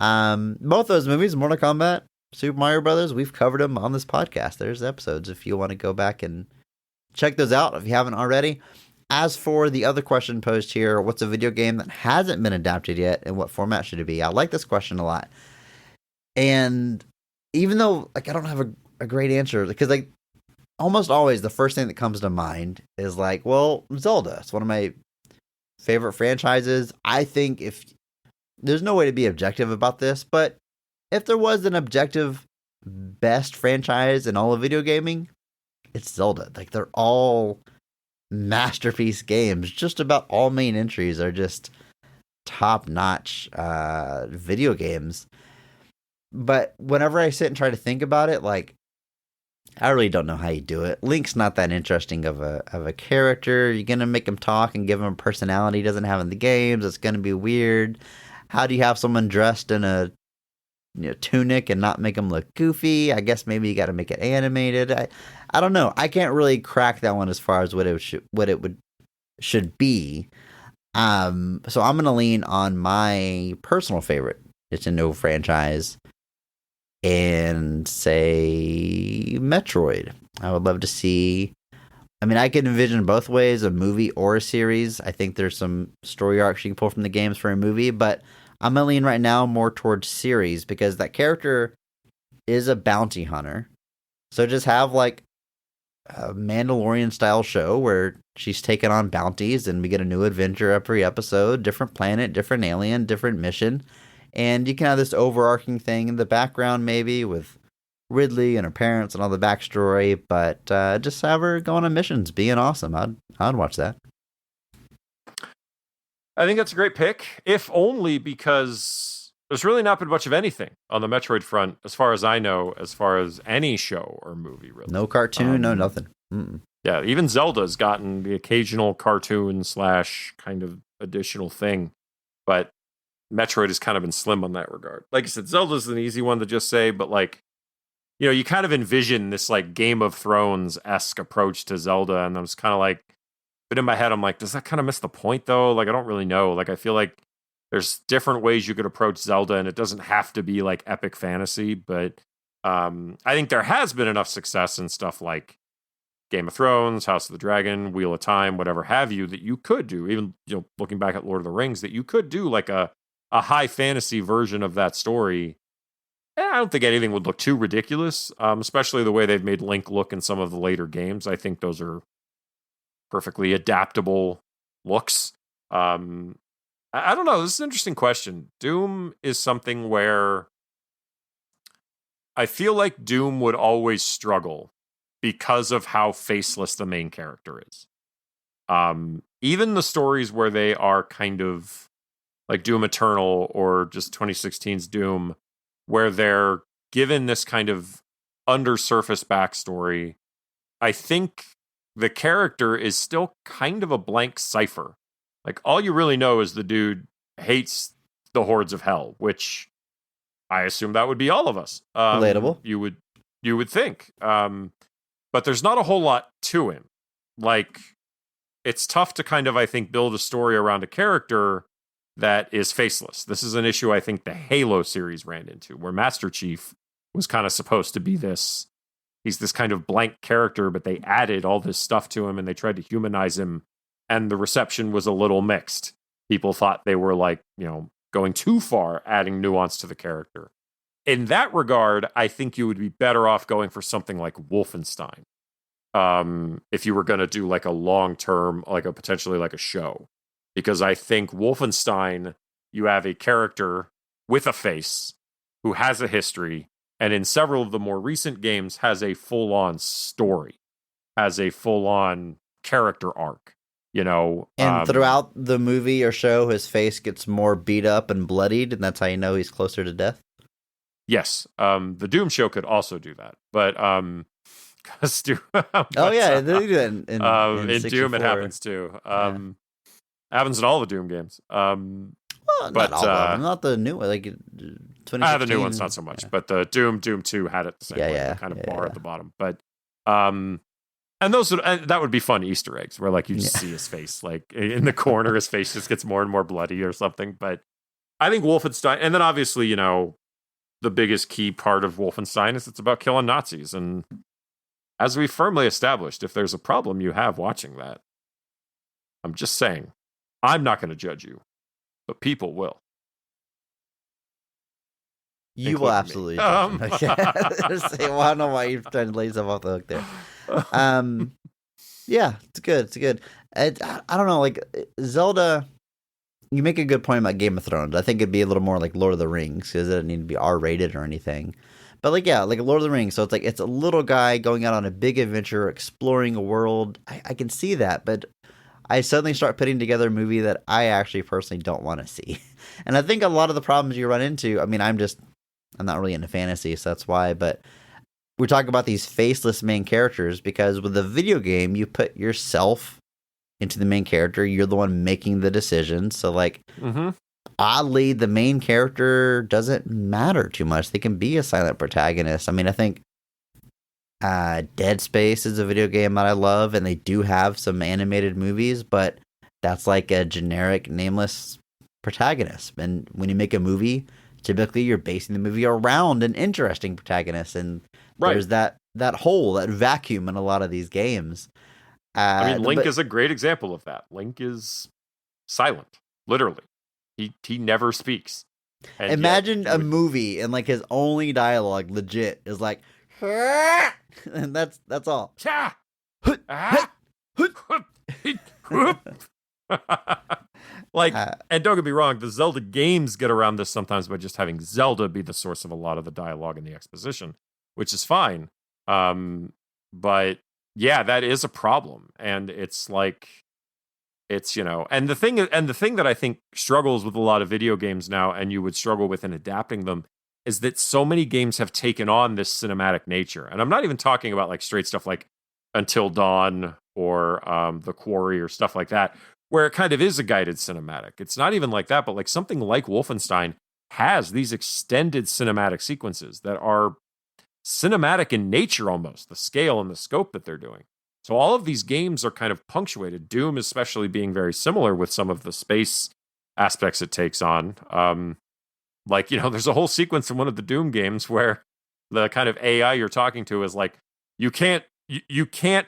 Both those movies, Mortal Kombat, Super Mario Brothers, we've covered them on this podcast. There's episodes if you want to go back and check those out if you haven't already. As for the other question posed here, what's a video game that hasn't been adapted yet and what format should it be? I like this question a lot. And even though like I don't have a great answer, because like almost always the first thing that comes to mind is like, well, Zelda. It's one of my favorite franchises. I think if there's no way to be objective about this, but if there was an objective best franchise in all of video gaming, it's Zelda. Like, they're all masterpiece games. Just about all main entries are just top-notch video games. But whenever I sit and try to think about it, like, I really don't know how you do it. Link's not that interesting of a character. You're gonna make him talk and give him a personality he doesn't have in the games. It's gonna be weird. How do you have someone dressed in a tunic and not make them look goofy? I guess maybe you got to make it animated. I don't know. I can't really crack that one as far as what it should be. So I'm gonna lean on my personal favorite Nintendo franchise and say Metroid. I would love to see. I mean, I can envision both ways, a movie or a series. I think there's some story arcs you can pull from the games for a movie, but I'm going to lean right now more towards series because that character is a bounty hunter. So just have like a Mandalorian style show where she's taking on bounties and we get a new adventure every episode, different planet, different alien, different mission. And you can have this overarching thing in the background maybe with Ridley and her parents and all the backstory, but just have her going on missions, being awesome. I'd watch that. I think that's a great pick, if only because there's really not been much of anything on the Metroid front, as far as I know, as far as any show or movie, really. No cartoon, no nothing. Mm-mm. Yeah, even Zelda's gotten the occasional cartoon / kind of additional thing, but Metroid has kind of been slim on that regard. Like I said, Zelda's an easy one to just say, but like, you know, you kind of envision this like Game of Thrones-esque approach to Zelda, and I was kind of like, but in my head, I'm like, does that kind of miss the point though? Like, I don't really know. Like, I feel like there's different ways you could approach Zelda, and it doesn't have to be like epic fantasy, but I think there has been enough success in stuff like Game of Thrones, House of the Dragon, Wheel of Time, whatever have you, that you could do, even, you know, looking back at Lord of the Rings, that you could do like a high fantasy version of that story. And I don't think anything would look too ridiculous, especially the way they've made Link look in some of the later games. I think those are perfectly adaptable looks. I don't know. This is an interesting question. Doom is something where I feel like Doom would always struggle because of how faceless the main character is. Even the stories where they are kind of like Doom Eternal or just 2016's Doom, where they're given this kind of undersurface backstory, I think the character is still kind of a blank cipher. Like, all you really know is the dude hates the hordes of hell, which I assume that would be all of us. Relatable. You would think. But there's not a whole lot to him. Like, it's tough to kind of, I think, build a story around a character that is faceless. This is an issue I think the Halo series ran into, where Master Chief was kind of supposed to be this. He's this kind of blank character, but they added all this stuff to him and they tried to humanize him, and the reception was a little mixed. People thought they were like, you know, going too far, adding nuance to the character. In that regard, I think you would be better off going for something like Wolfenstein. If you were going to do like a long-term, like a potentially like a show. Because I think Wolfenstein, you have a character with a face who has a history, and in several of the more recent games has a full-on story, has a full-on character arc, you know. And throughout the movie or show, his face gets more beat up and bloodied, and that's how you know he's closer to death. Yes, the Doom show could also do that, but because Doom. Oh yeah, they do that in Doom it happens too. Happens in all the Doom games. Well, but not all of them, not the new one. Like 2016. The new ones not so much, but the Doom 2 had it the same way, kind of bar at the bottom. But and those that would be fun Easter eggs where like you just see his face like in the corner, his face just gets more and more bloody or something. But I think Wolfenstein, and then obviously, you know, the biggest key part of Wolfenstein is it's about killing Nazis. And as we firmly established, if there's a problem you have watching that, I'm just saying, I'm not going to judge you, but people will. You will absolutely judge him. Well, I don't know why you're trying to lay yourself off the hook there. Yeah, it's good. It's good. I don't know, like Zelda. You make a good point about Game of Thrones. I think it'd be a little more like Lord of the Rings because it doesn't need to be R-rated or anything. But like, yeah, like Lord of the Rings. So it's like it's a little guy going out on a big adventure, exploring a world. I can see that, but I suddenly start putting together a movie that I actually personally don't want to see. And I think a lot of the problems you run into, I mean, I'm not really into fantasy, so that's why, but we're talking about these faceless main characters because with the video game, you put yourself into the main character. You're the one making the decisions. So like, oddly, the main character doesn't matter too much. They can be a silent protagonist. I mean, I think Dead Space is a video game that I love, and they do have some animated movies, but that's like a generic, nameless protagonist. And when you make a movie, typically you're basing the movie around an interesting protagonist, and there's that hole, that vacuum in a lot of these games. I mean, Link is a great example of that. Link is silent, literally. He never speaks. And imagine a movie and like his only dialogue, legit, is like, and that's all. Like, and don't get me wrong, the Zelda games get around this sometimes by just having Zelda be the source of a lot of the dialogue and the exposition, which is fine. But yeah, that is a problem, and it's like, it's, and the thing that I think struggles with a lot of video games now, and you would struggle with in adapting them, is that so many games have taken on this cinematic nature. And I'm not even talking about like straight stuff like Until Dawn or The Quarry or stuff like that, where it kind of is a guided cinematic. It's not even like that, but like something like Wolfenstein has these extended cinematic sequences that are cinematic in nature almost, the scale and the scope that they're doing. So all of these games are kind of punctuated, Doom especially being very similar with some of the space aspects it takes on. Like, there's a whole sequence in one of the Doom games where the kind of AI you're talking to is like, you can't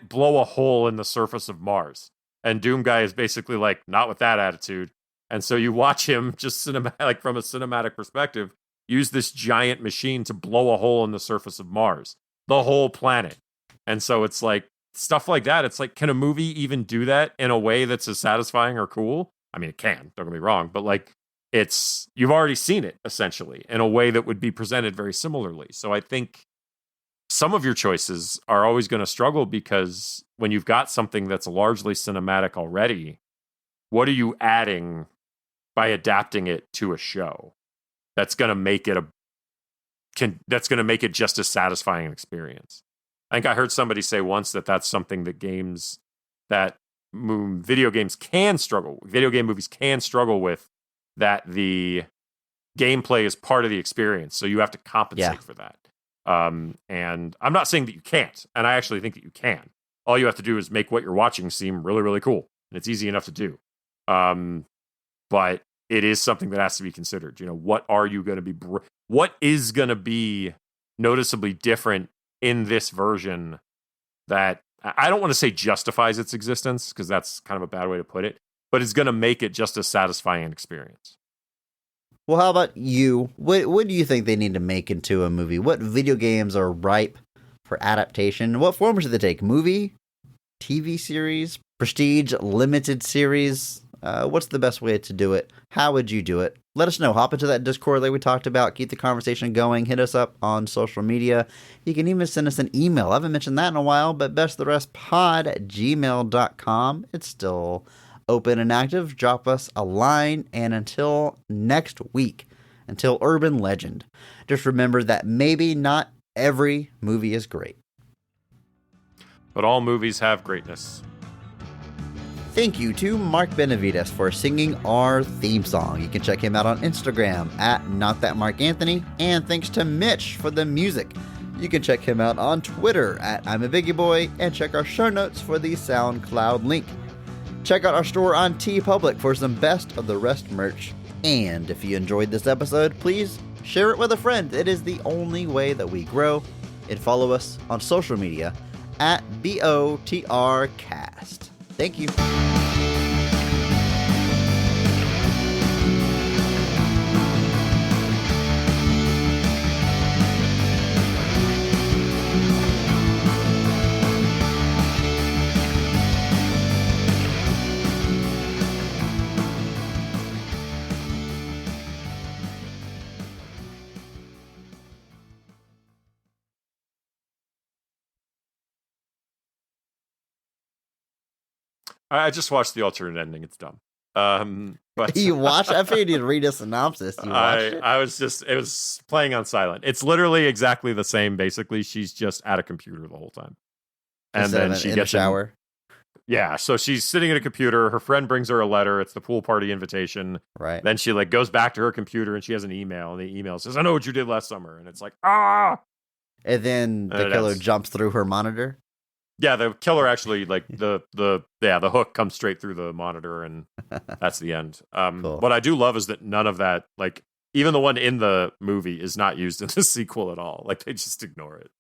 blow a hole in the surface of Mars. And Doom guy is basically like, not with that attitude. And so you watch him just like from a cinematic perspective, use this giant machine to blow a hole in the surface of Mars, the whole planet. And so it's like stuff like that. It's like, can a movie even do that in a way that's as satisfying or cool? I mean, it can, don't get me wrong, but like, you've already seen it essentially in a way that would be presented very similarly. So I think some of your choices are always going to struggle, because when you've got something that's largely cinematic already, what are you adding by adapting it to a show that's going to make it just as satisfying an experience? I think I heard somebody say once that that's something that video game movies can struggle with, that the gameplay is part of the experience, so you have to compensate for that. And I'm not saying that you can't, and I actually think that you can. All you have to do is make what you're watching seem really, really cool, and it's easy enough to do. But it is something that has to be considered. What is going to be noticeably different in this version that I don't want to say justifies its existence, because that's kind of a bad way to put it, but it's going to make it just as satisfying an experience. Well, how about you? What do you think they need to make into a movie? What video games are ripe for adaptation? What form should they take? Movie? TV series? Prestige? Limited series? What's the best way to do it? How would you do it? Let us know. Hop into that Discord like we talked about. Keep the conversation going. Hit us up on social media. You can even send us an email. I haven't mentioned that in a while, but bestoftherestpod@gmail.com. It's still open and active. Drop us a line. And until next week, until Urban Legend, just remember that maybe not every movie is great, but all movies have greatness. Thank you to Mark Benavides for singing our theme song. You can check him out on Instagram @NotThatMarkAnthony. And thanks to Mitch for the music. You can check him out on Twitter @I'mABiggieBoy, and check our show notes for the SoundCloud link. Check out our store on TeePublic for some Best of the Rest merch. And if you enjoyed this episode, please share it with a friend. It is the only way that we grow. And follow us on social media @BOTRcast. Thank you. I just watched the alternate ending. It's dumb. But You watched? I figured you'd read a synopsis. You watched it? it was playing on silent. It's literally exactly the same. Basically, she's just at a computer the whole time. And then she in gets a shower. Yeah, so she's sitting at a computer. Her friend brings her a letter. It's the pool party invitation. Right. Then she goes back to her computer and she has an email. And the email says, "I know what you did last summer." And it's like, ah. And then the killer jumps through her monitor. Yeah, the killer actually the hook comes straight through the monitor, and that's the end. Cool. What I do love is that none of that, even the one in the movie, is not used in the sequel at all. They just ignore it.